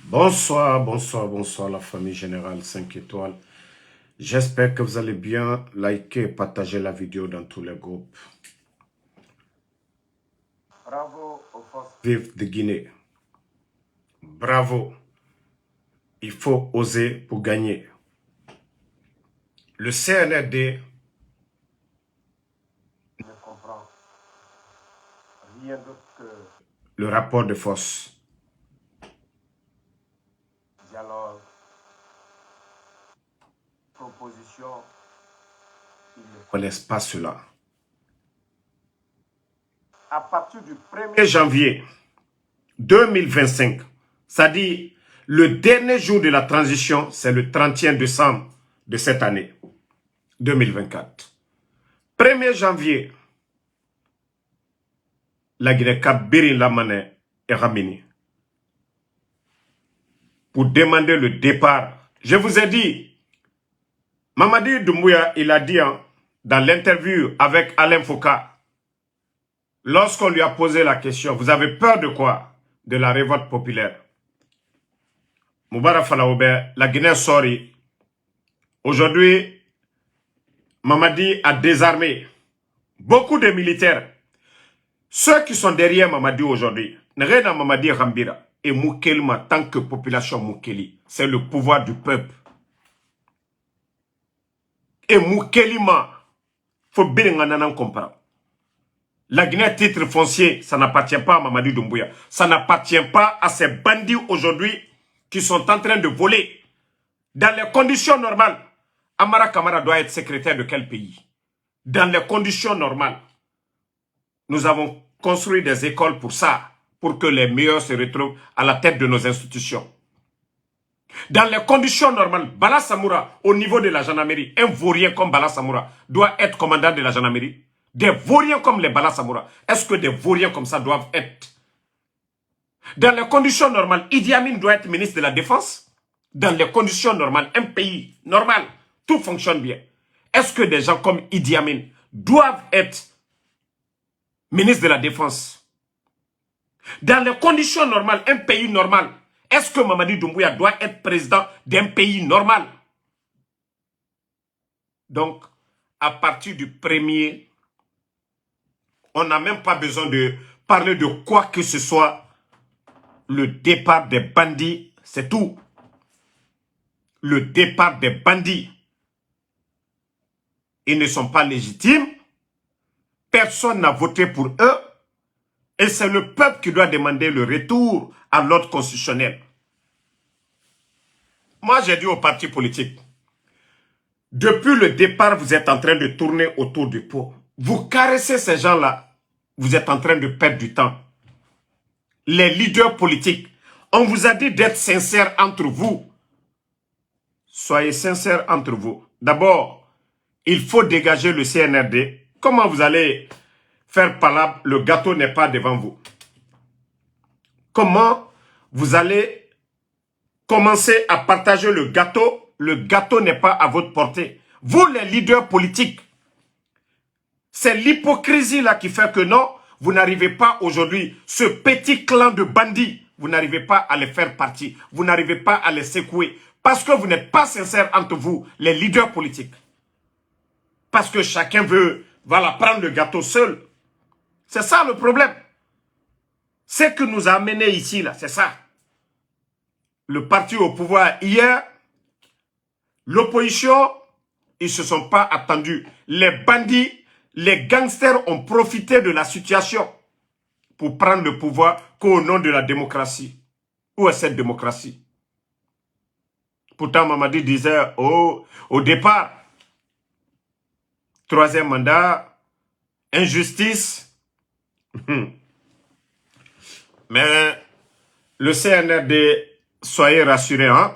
Bonsoir, bonsoir, bonsoir la famille générale 5 étoiles. J'espère que vous allez bien. Likez et partagez la vidéo dans tous les groupes. Bravo aux forces vives de Guinée. Bravo. Il faut oser pour gagner. Le CNRD ne comprend rien d'autre que le rapport de force. Dialogue, proposition, ils ne connaissent pas cela. À partir du 1er janvier 2025, c'est-à-dire le dernier jour de la transition, c'est le 31 décembre de cette année 2024. 1er janvier, la Guinée-Cap Biri Lamane est ramenée pour demander le départ. Je vous ai dit, Mamadi Doumbouya, il a dit dans l'interview avec Alain Foucault, lorsqu'on lui a posé la question, vous avez peur de quoi? De la révolte populaire. Moubarak Falaoube, la Guinée sori. Aujourd'hui, Mamadi a désarmé beaucoup de militaires. Ceux qui sont derrière Mamadi aujourd'hui, Nrena Mamadi Rambira et Moukelma, tant que population Moukeli, c'est le pouvoir du peuple. Et Moukelima, faut bien comprendre. La Guinée titre foncier, ça n'appartient pas à Mamadi Doumbouya. Ça n'appartient pas à ces bandits aujourd'hui qui sont en train de voler. Dans les conditions normales, Amara Kamara doit être secrétaire de quel pays? Dans les conditions normales, nous avons construit des écoles pour ça, pour que les meilleurs se retrouvent à la tête de nos institutions. Dans les conditions normales, Bala Samoura, au niveau de la gendarmerie, un vaurien comme Bala Samoura doit être commandant de la gendarmerie. Des vauriens comme les Bala Samoura, est-ce que des vauriens comme ça doivent être? Dans les conditions normales, Idi Amin doit être ministre de la Défense. Dans les conditions normales, un pays normal, tout fonctionne bien. Est-ce que des gens comme Idi Amin doivent être ministre de la Défense? Dans les conditions normales, un pays normal, est-ce que Mamadi Doumbouya doit être président d'un pays normal? Donc, à partir du 1er, on n'a même pas besoin de parler de quoi que ce soit. Le départ des bandits, c'est tout. Le départ des bandits. Ils ne sont pas légitimes. Personne n'a voté pour eux. Et c'est le peuple qui doit demander le retour à l'ordre constitutionnel. Moi, j'ai dit aux partis politiques, depuis le départ, vous êtes en train de tourner autour du pot. Vous caressez ces gens-là. Vous êtes en train de perdre du temps. Les leaders politiques, on vous a dit d'être sincères entre vous. Soyez sincères entre vous. D'abord, il faut dégager le CNRD. Comment vous allez faire palabre? Le gâteau n'est pas devant vous. Comment vous allez commencer à partager le gâteau? Le gâteau n'est pas à votre portée. Vous, les leaders politiques, c'est l'hypocrisie là qui fait que non, vous n'arrivez pas aujourd'hui, ce petit clan de bandits, vous n'arrivez pas à les faire partie. Vous n'arrivez pas à les secouer. Parce que vous n'êtes pas sincères entre vous, les leaders politiques. Parce que chacun veut, voilà, prendre le gâteau seul. C'est ça le problème. Ce que nous a amené ici, là, c'est ça. Le parti au pouvoir hier, l'opposition, ils ne se sont pas attendus. Les bandits, les gangsters ont profité de la situation pour prendre le pouvoir qu'au nom de la démocratie. Où est cette démocratie? Pourtant, Mamadi disait au départ, troisième mandat, injustice. Mais le CNRD, soyez rassurés, hein,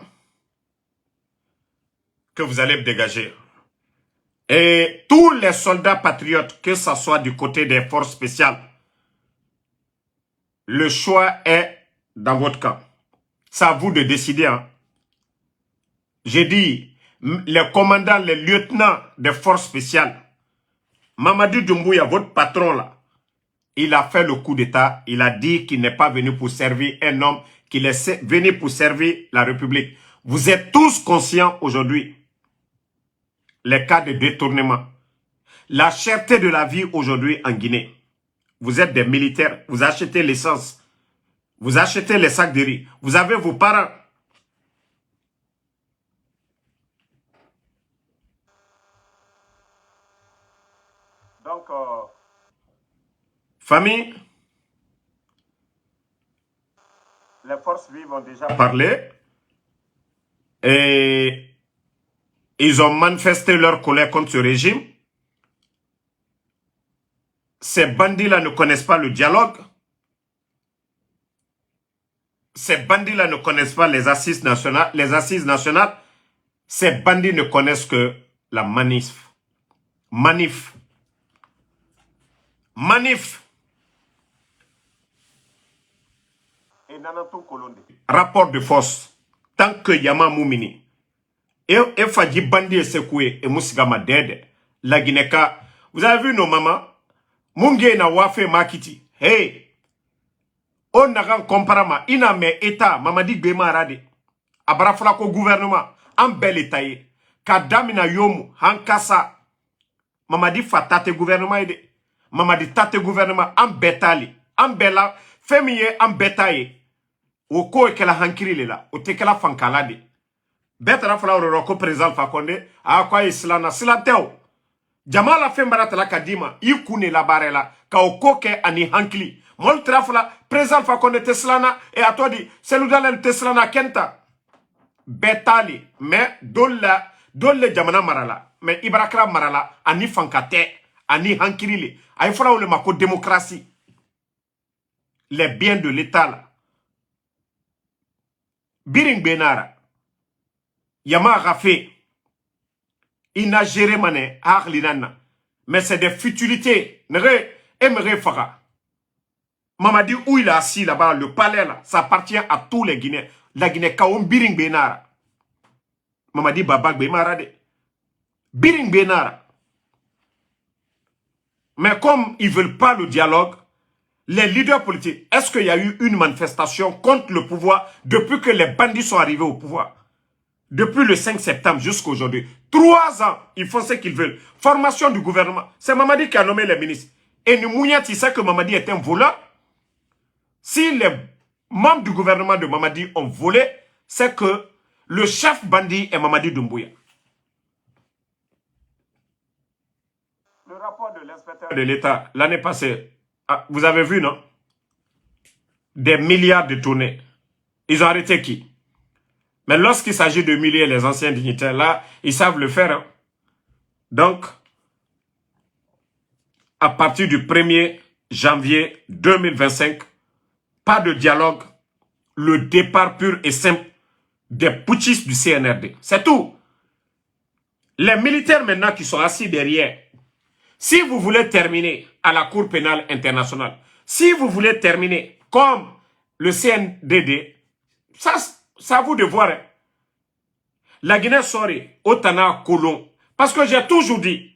que vous allez me dégager. Et tous les soldats patriotes, que ce soit du côté des forces spéciales, le choix est dans votre camp. C'est à vous de décider. Hein. J'ai dit, les commandants, les lieutenants des forces spéciales, Mamadi Doumbouya, votre patron là, il a fait le coup d'État. Il a dit qu'il n'est pas venu pour servir un homme, qu'il est venu pour servir la République. Vous êtes tous conscients aujourd'hui, les cas de détournement. La cherté de la vie aujourd'hui en Guinée. Vous êtes des militaires, vous achetez l'essence, vous achetez les sacs de riz, vous avez vos parents. Donc, famille, les forces vives ont déjà parlé et ils ont manifesté leur colère contre ce régime. Ces bandits-là ne connaissent pas le dialogue. Ces bandits-là ne connaissent pas les assises nationales. Ces bandits ne connaissent que la manif. Manif. Et rapport de force. Tant que Yama Moumini. Et Fadji Bandi et Sekoué et Moussigama Dede. La Guineka. Vous avez vu nos mamans? Munge na wafe makiti. Hey! On n'a qu'un comparama. Ina me état. Mamadi Bema Rade. Abrafla ko gouvernement. En bel état. Kadamina yomu. Hankasa. Mamadi fatate gouvernement ide. Mamadi tate gouvernement. En betali. En bela. Femiye en betaye. O ko e kela hankiri lela. O te kela fankalade. Betra fala ko président Fakonde. A kwa islana. Silanteo. Jamala fembara la kadima. Ikune la barela. Ka o koke ani hankili. Mol trafla. Président Fakonde teslana. Et a toi dit. Seludalen teslana kenta. Betali. Mais dolle jamana marala. Mais Ibrakra marala. Ani fankate. Ani hankirile. Aïe fala ou le mako démocratie. Les biens de l'État là. Biring Benara. Yama Rafé. Il n'a géré mané. Mais c'est des futilités. Emre Fara. Mamadi où il est assis là-bas, le palais là, ça appartient à tous les Guinéens. La Guinée Kaom Biring Benara. Mamadi Babak Bemara de. Biring Benara. Mais comme ils ne veulent pas le dialogue, les leaders politiques, est-ce qu'il y a eu une manifestation contre le pouvoir depuis que les bandits sont arrivés au pouvoir? Depuis le 5 septembre jusqu'à aujourd'hui. 3 ans, ils font ce qu'ils veulent. Formation du gouvernement. C'est Mamadi qui a nommé les ministres. Et Noumounia, tu sais que Mamadi est un voleur. Si les membres du gouvernement de Mamadi ont volé, c'est que le chef bandit est Mamadi Doumbouya. Le rapport de l'inspecteur de l'État, l'année passée, vous avez vu, non? Des milliards de tournées. Ils ont arrêté qui? Mais lorsqu'il s'agit de humilier les anciens dignitaires, là, ils savent le faire. Hein? Donc, à partir du 1er janvier 2025, pas de dialogue, le départ pur et simple des putschistes du CNRD. C'est tout. Les militaires maintenant qui sont assis derrière, si vous voulez terminer à la Cour pénale internationale, si vous voulez terminer comme le CNDD, ça à vous de voir. Hein. La Guinée serait au Tana Colon. Parce que j'ai toujours dit,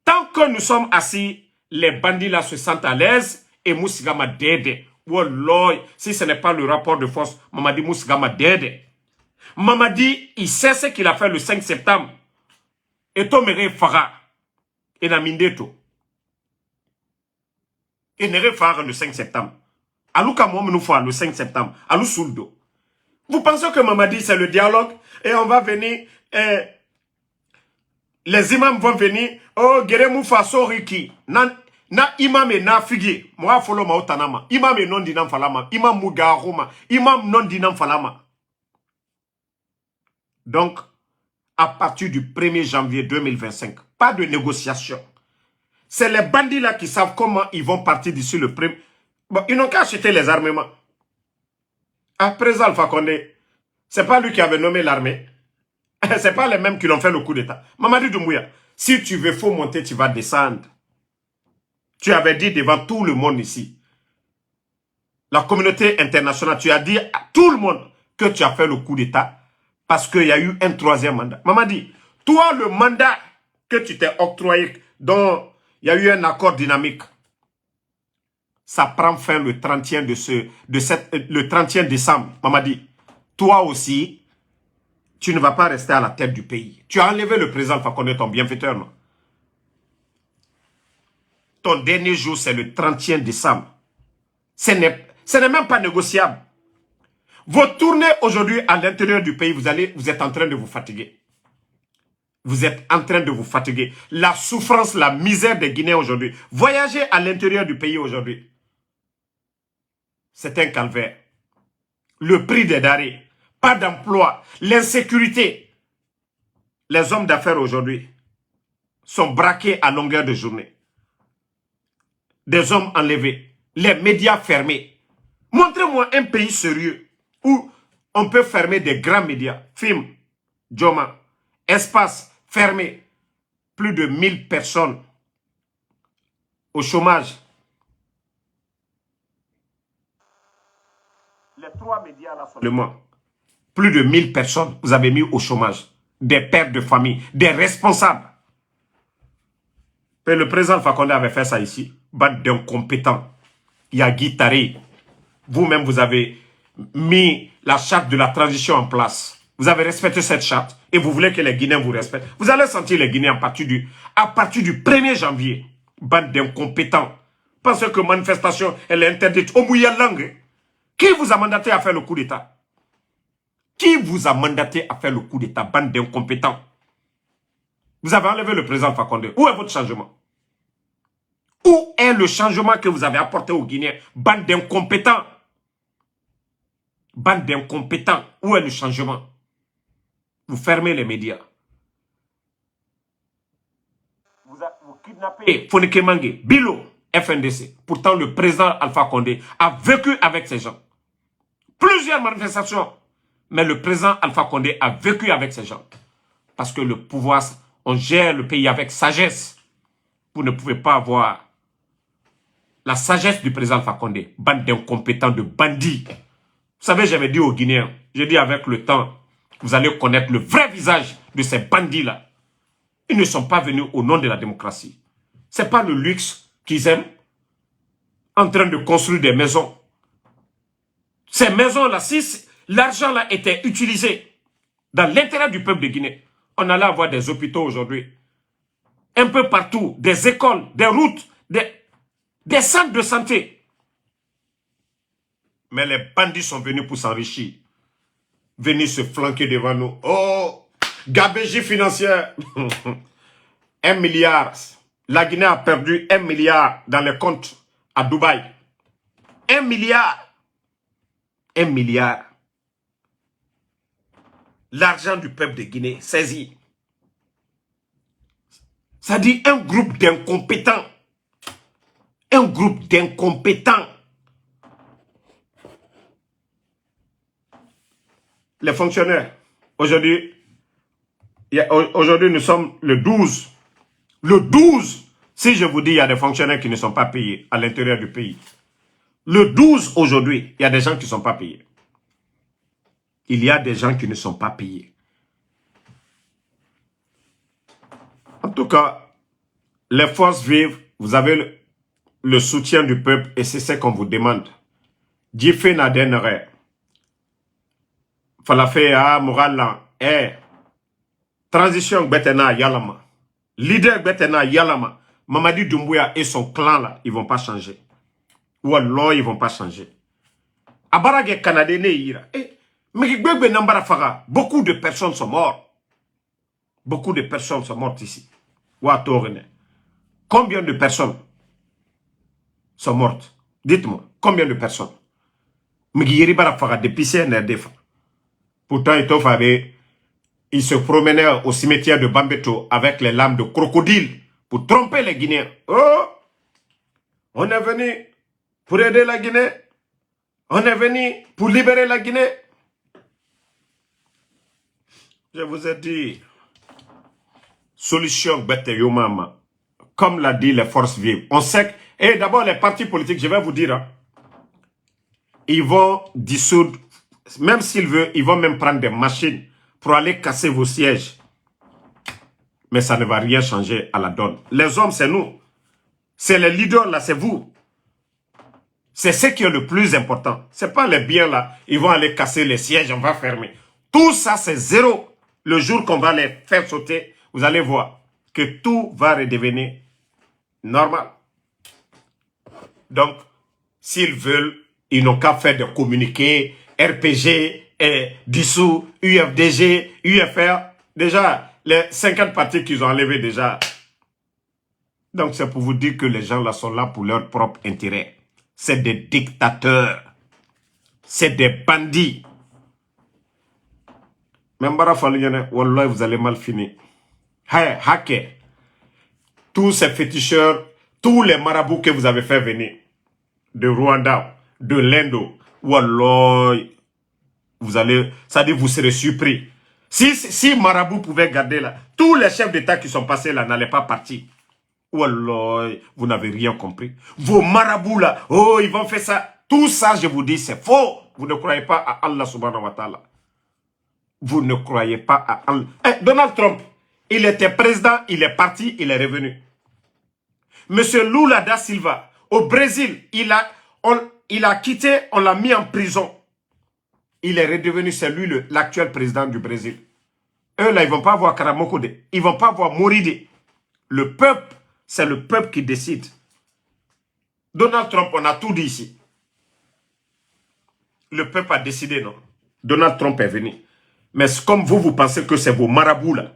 tant que nous sommes assis, les bandits là se sentent à l'aise et Moussigama Dede. Wallah, si ce n'est pas le rapport de force, Mamadi Moussigama Dede. Mamadi, il sait ce qu'il a fait le 5 septembre. Et Tomere Farah. Et Namindeto. Et Nere Farah le 5 septembre. Alou Kamom nous le 5 septembre. Alou Souldo. Vous pensez que Mamadi, c'est le dialogue? Et on va venir, les imams vont venir, oh, Geremou Faso Riki, na imam et na figi, moi follow ma otanama, imam et non dinam falama, imam Mugaruma, imam non dinam falama. Donc, à partir du 1er janvier 2025, pas de négociation. C'est les bandits là qui savent comment ils vont partir d'ici le 1er. Bon, ils n'ont qu'à acheter les armements. À présent, Alpha Condé, c'est pas lui qui avait nommé l'armée. C'est pas les mêmes qui l'ont fait le coup d'État. Mamadi Doumbouya, si tu veux faut monter, tu vas descendre. Tu avais dit devant tout le monde ici. La communauté internationale, tu as dit à tout le monde que tu as fait le coup d'État parce qu'il y a eu un 3e mandat. Mamadi, toi, le mandat que tu t'es octroyé, dont il y a eu un accord dynamique, ça prend fin le 31 le 31 décembre. Mamadi, toi aussi, tu ne vas pas rester à la tête du pays. Tu as enlevé le président Alpha Condé, ton bienfaiteur, non? Ton dernier jour, c'est le 31 décembre. Ce n'est même pas négociable. Vos tournées aujourd'hui à l'intérieur du pays, vous êtes en train de vous fatiguer. Vous êtes en train de vous fatiguer. La souffrance, la misère des Guinéens aujourd'hui. Voyager à l'intérieur du pays aujourd'hui, c'est un calvaire. Le prix des denrées, pas d'emploi, l'insécurité. Les hommes d'affaires aujourd'hui sont braqués à longueur de journée. Des hommes enlevés, les médias fermés. Montrez-moi un pays sérieux où on peut fermer des grands médias. Film, Joma, espace fermé. Plus de 1000 personnes au chômage. Les 3 médias là seulement. Plus de 1000 personnes vous avez mis au chômage. Des pères de famille, des responsables. Et le président Alpha Condé avait fait ça ici. Bande d'incompétents. Il y a Guy Taré. Vous-même, vous avez mis la charte de la transition en place. Vous avez respecté cette charte et vous voulez que les Guinéens vous respectent. Vous allez sentir les Guinéens à partir du 1er janvier. Bande d'incompétents. Pensez que manifestation, elle est interdite. Au mouillé langue. Qui vous a mandaté à faire le coup d'État? Qui vous a mandaté à faire le coup d'État? Bande d'incompétents. Vous avez enlevé le président Alpha Condé. Où est votre changement? Où est le changement que vous avez apporté aux Guinéens? Bande d'incompétents. Bande d'incompétents. Où est le changement? Vous fermez les médias. Vous kidnappez Fonike Mange, Bilo, FNDC. Pourtant, le président Alpha Condé a vécu avec ces gens. Plusieurs manifestations. Mais le président Alpha Condé a vécu avec ces gens. Parce que le pouvoir, on gère le pays avec sagesse. Vous ne pouvez pas avoir la sagesse du président Alpha Condé. Bande d'incompétents, de bandits. Vous savez, j'avais dit aux Guinéens, j'ai dit avec le temps, vous allez connaître le vrai visage de ces bandits-là. Ils ne sont pas venus au nom de la démocratie. Ce n'est pas le luxe qu'ils aiment, en train de construire des maisons. Ces maisons-là, si l'argent-là était utilisé dans l'intérêt du peuple de Guinée, on allait avoir des hôpitaux aujourd'hui. Un peu partout, des écoles, des routes, des centres de santé. Mais les bandits sont venus pour s'enrichir. Venir se flanquer devant nous. Oh, gabegie financière. 1 milliard. La Guinée a perdu 1 milliard dans les comptes à Dubaï. 1 milliard. 1 milliard. L'argent du peuple de Guinée saisi. Ça dit un groupe d'incompétents. Un groupe d'incompétents. Les fonctionnaires, aujourd'hui, nous sommes le 12. Le 12, si je vous dis, il y a des fonctionnaires qui ne sont pas payés à l'intérieur du pays. Le 12, aujourd'hui, il y a des gens qui ne sont pas payés. Il y a des gens qui ne sont pas payés. En tout cas, les forces vives, vous avez le soutien du peuple et c'est ce qu'on vous demande. Djifé n'a d'enre. Falafé a moral transition betena yalama. Leader betena yalama. Mamadi Doumbouya et son clan là, ils vont pas changer. Ou alors ils vont pas changer. Abarage Canadien ira. Beaucoup de personnes sont mortes. Beaucoup de personnes sont mortes ici. Combien de personnes sont mortes? Dites-moi, combien de personnes? Depuis CNRD. Pourtant, il se promenait au cimetière de Bambeto avec les lames de crocodile pour tromper les Guinéens. Oh, on est venu pour aider la Guinée. On est venu pour libérer la Guinée. Je vous ai dit, solution bête yomama. Comme l'a dit les forces vives. On sait que, et d'abord les partis politiques, je vais vous dire, hein, ils vont dissoudre, même s'ils veulent, ils vont même prendre des machines pour aller casser vos sièges. Mais ça ne va rien changer à la donne. Les hommes, c'est nous. C'est les leaders, là, c'est vous. C'est ce qui est le plus important. Ce n'est pas les biens là. Ils vont aller casser les sièges, on va fermer. Tout ça, c'est zéro. Le jour qu'on va les faire sauter, vous allez voir que tout va redevenir normal. Donc, s'ils veulent, ils n'ont qu'à faire des communiqués, RPG, dissous, UFDG, UFR. Déjà, les 50 partis qu'ils ont enlevés déjà. Donc, c'est pour vous dire que les gens là sont là pour leur propre intérêt. C'est des dictateurs. C'est des bandits. Même Wallah, vous allez mal finir. Hey, hacker. Tous ces féticheurs, tous les marabouts que vous avez fait venir de Rwanda, de l'Indo, Wallah, vous allez, ça dit vous serez surpris. Si marabout pouvait garder là, tous les chefs d'État qui sont passés là n'allaient pas partir. Wallah, vous n'avez rien compris. Vos marabouts là, oh, ils vont faire ça. Tout ça, je vous dis, c'est faux. Vous ne croyez pas à Allah subhanahu wa ta'ala. Vous ne croyez pas à Allah. Donald Trump, il était président, il est parti, il est revenu. Monsieur Lula da Silva, au Brésil, il a quitté, on l'a mis en prison. Il est redevenu, c'est lui l'actuel président du Brésil. Eux là, ils ne vont pas voir Karamokode, ils ne vont pas voir Moride. Le peuple, c'est le peuple qui décide. Donald Trump, on a tout dit ici. Le peuple a décidé, non? Donald Trump est venu. Mais comme vous pensez que c'est vos marabouts là,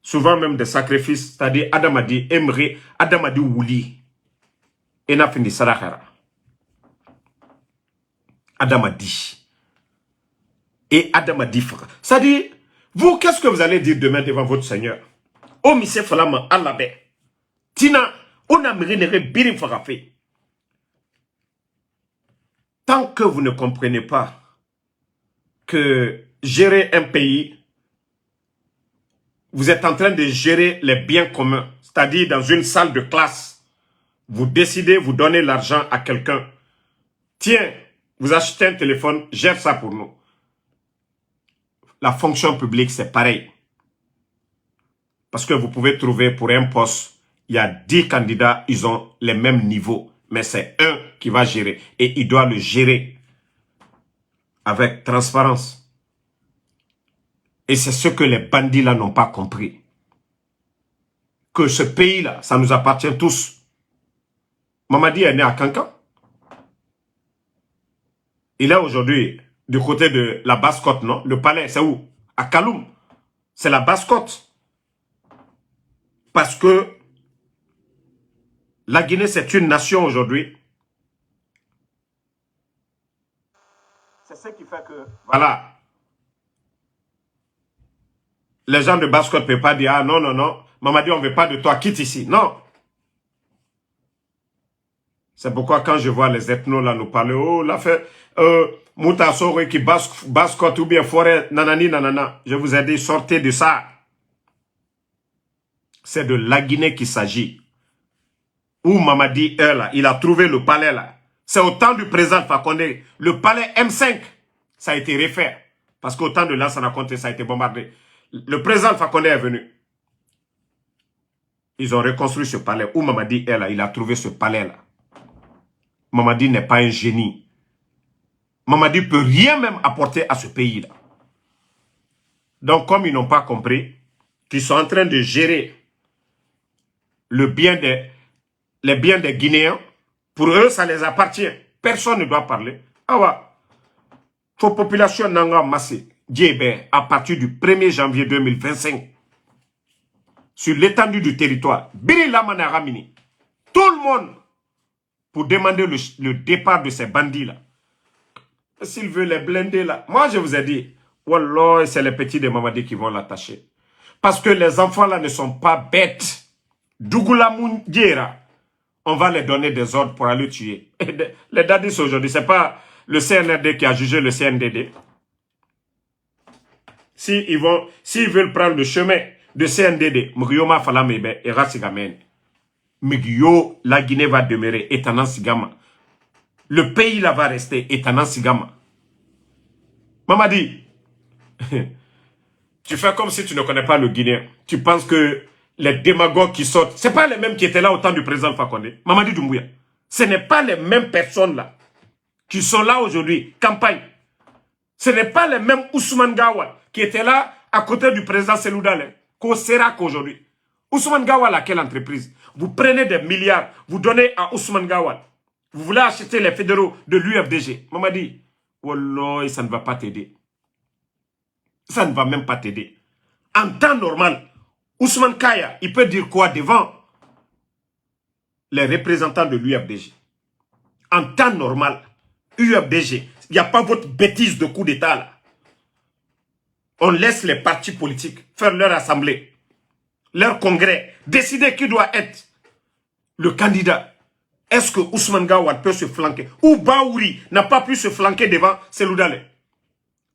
souvent même des sacrifices, c'est-à-dire Adam a dit Emre, Adam a dit Wouli. Et n'a fini Sarahara. Adam a dit. Et Adam a dit. C'est-à-dire, vous, qu'est-ce que vous allez dire demain devant votre Seigneur? Oh, Missé Falama, Allah bé. Tina, on a mérité birim farafé. Tant que vous ne comprenez pas que gérer un pays, vous êtes en train de gérer les biens communs, c'est-à-dire dans une salle de classe, vous décidez, vous donnez l'argent à quelqu'un. Tiens, vous achetez un téléphone, gère ça pour nous. La fonction publique, c'est pareil. Parce que vous pouvez trouver pour un poste, il y a 10 candidats, ils ont les mêmes niveaux. Mais c'est un qui va gérer. Et il doit le gérer avec transparence. Et c'est ce que les bandits là n'ont pas compris. Que ce pays-là, ça nous appartient tous. Mamadi est né à Kankan. Il est aujourd'hui du côté de la Basse-Côte, non? Le palais, c'est où? À Kaloum. C'est la Basse-Côte. Parce que la Guinée, c'est une nation aujourd'hui. C'est ce qui fait que, voilà, les gens de Basse-Côte ne peuvent pas dire, ah non, non, non, Mamadi, on ne veut pas de toi, quitte ici. Non. C'est pourquoi quand je vois les ethnos là nous parler, oh, là fait, Mouta Sore qui Basse-Côte ou bien forêt, nanani, nanana. Je vous ai dit, sortez de ça. C'est de la Guinée qu'il s'agit. Où Mamadi est là, il a trouvé le palais là. C'est au temps du président Fakonde. Le palais M5, ça a été refait. Parce qu'au temps de Lansana Conté, ça a été bombardé. Le président Fakonde est venu. Ils ont reconstruit ce palais. Où Mamadi est là, il a trouvé ce palais là. Mamadi n'est pas un génie. Mamadi ne peut rien même apporter à ce pays là. Donc comme ils n'ont pas compris qu'ils sont en train de gérer les biens des Guinéens, pour eux, ça les appartient. Personne ne doit parler. Ah ouais. Faut population n'anga massé. Djébé, à partir du 1er janvier 2025, sur l'étendue du territoire, Biri Lamana Ramini, tout le monde, pour demander le départ de ces bandits-là. S'ils veulent les blender là, moi je vous ai dit, wallah, c'est les petits de Mamadi qui vont l'attacher. Parce que les enfants là ne sont pas bêtes. Dougoula Moundiera, on va les donner des ordres pour aller tuer. Les dadis aujourd'hui, ce n'est pas le CNRD qui a jugé le CNDD. S'ils veulent prendre le chemin de CNDD, Mrioma Falamebe et Rassigamen, Migyo, la Guinée va demeurer étonnant Sigama. Le pays là va rester étonnant Sigama. Mamadi, tu fais comme si tu ne connais pas le Guinéen. Tu penses que les démagogues qui sortent, ce n'est pas les mêmes qui étaient là au temps du président Fakonde. Mamadi Doumbouya. Ce n'est pas les mêmes personnes là qui sont là aujourd'hui, campagne. Ce n'est pas les mêmes Ousmane Gawal qui étaient là à côté du président Seloudal, qu'au Sérac aujourd'hui. Ousmane Gawal à quelle entreprise? Vous prenez des milliards, vous donnez à Ousmane Gawal. Vous voulez acheter les fédéraux de l'UFDG. Maman dit, Wallah, ça ne va pas t'aider. Ça ne va même pas t'aider. En temps normal, Ousmane Kaya, il peut dire quoi devant les représentants de l'UFDG? En temps normal, UFDG, il n'y a pas votre bêtise de coup d'État là. On laisse les partis politiques faire leur assemblée, leur congrès, décider qui doit être le candidat. Est-ce que Ousmane Gawal peut se flanquer? Ou Baouri n'a pas pu se flanquer devant Seloudal?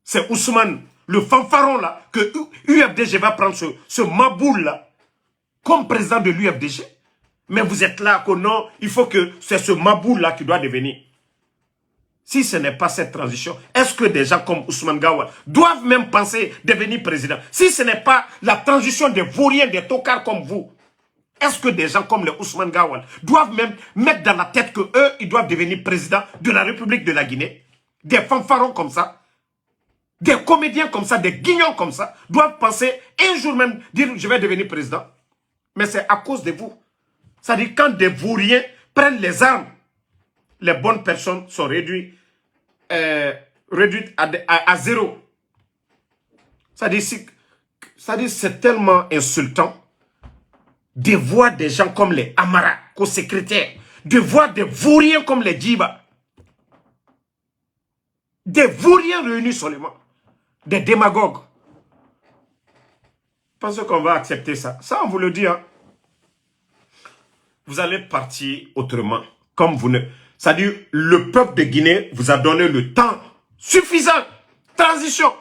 C'est Ousmane, le fanfaron là, que UFDG va prendre ce maboule là, comme président de l'UFDG. Mais vous êtes là que non, il faut que c'est ce maboule là qui doit devenir. Si ce n'est pas cette transition, est-ce que des gens comme Ousmane Gawal doivent même penser devenir président? Si ce n'est pas la transition des vauriens, des tocards comme vous, est-ce que des gens comme les Ousmane Gawal doivent même mettre dans la tête que eux, ils doivent devenir président de la République de la Guinée? Des fanfarons comme ça, des comédiens comme ça, des guignons comme ça, doivent penser un jour même dire je vais devenir président. Mais c'est à cause de vous. C'est-à-dire quand des vauriens prennent les armes, les bonnes personnes sont réduites à zéro. C'est-à-dire c'est tellement insultant de voir des gens comme les Amara, co-secrétaires, de voir des vauriens comme les Djiba, des vauriens réunis seulement, des démagogues. Pensez qu'on va accepter ça? Ça, on vous le dit, hein. Vous allez partir autrement, comme vous ne... C'est-à-dire, le peuple de Guinée vous a donné le temps suffisant. Transition.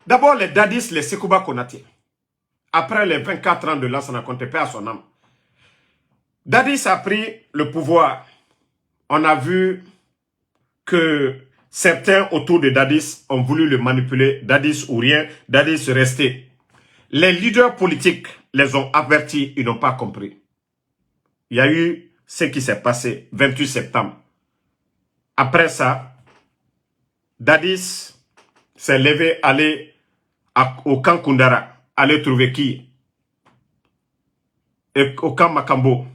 D'abord, les Dadis, les Sekouba Konaté. Après les 24 ans de là, ça n'a compté pas à son âme. Dadis a pris le pouvoir. On a vu que certains autour de Dadis ont voulu le manipuler. Dadis ou rien, Dadis resté. Les leaders politiques les ont avertis, ils n'ont pas compris. Il y a eu ce qui s'est passé 28 septembre. Après ça, Dadis s'est levé, aller au camp Koundara, aller trouver qui? Et au camp Makambo,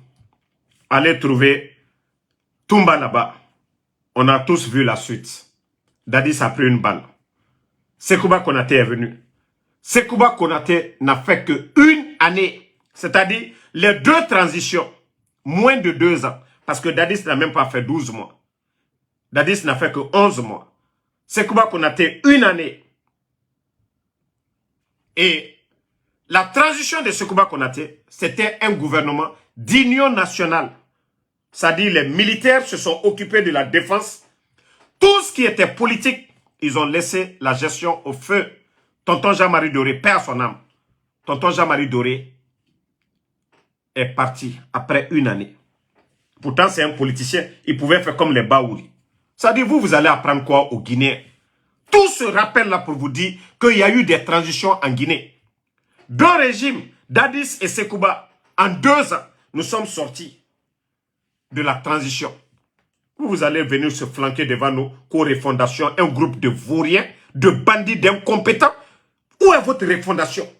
aller trouver Toumba là-bas. On a tous vu la suite. Dadis a pris une balle. Sekouba Konaté est venu. Sekouba Konaté n'a fait qu'une année. C'est-à-dire les deux transitions, moins de 2 ans. Parce que Dadis n'a même pas fait 12 mois. Dadis n'a fait que 11 mois. Sekouba Konaté, une année. Et la transition de Sekouba Konaté, c'était un gouvernement d'union nationale. C'est-à-dire les militaires se sont occupés de la défense. Tout ce qui était politique, ils ont laissé la gestion au feu. Tonton Jean-Marie Doré, perd son âme. Tonton Jean-Marie Doré est parti après une année. Pourtant, c'est un politicien. Il pouvait faire comme les Baouri. C'est-à-dire, vous allez apprendre quoi aux Guinéens? Tout ce rappel-là pour vous dire qu'il y a eu des transitions en Guinée. Deux régimes, Dadis et Sekouba, en 2 ans, nous sommes sortis de la transition. Vous allez venir se flanquer devant nos co-refondation, un groupe de vauriens, de bandits, d'incompétents. Où est votre refondation?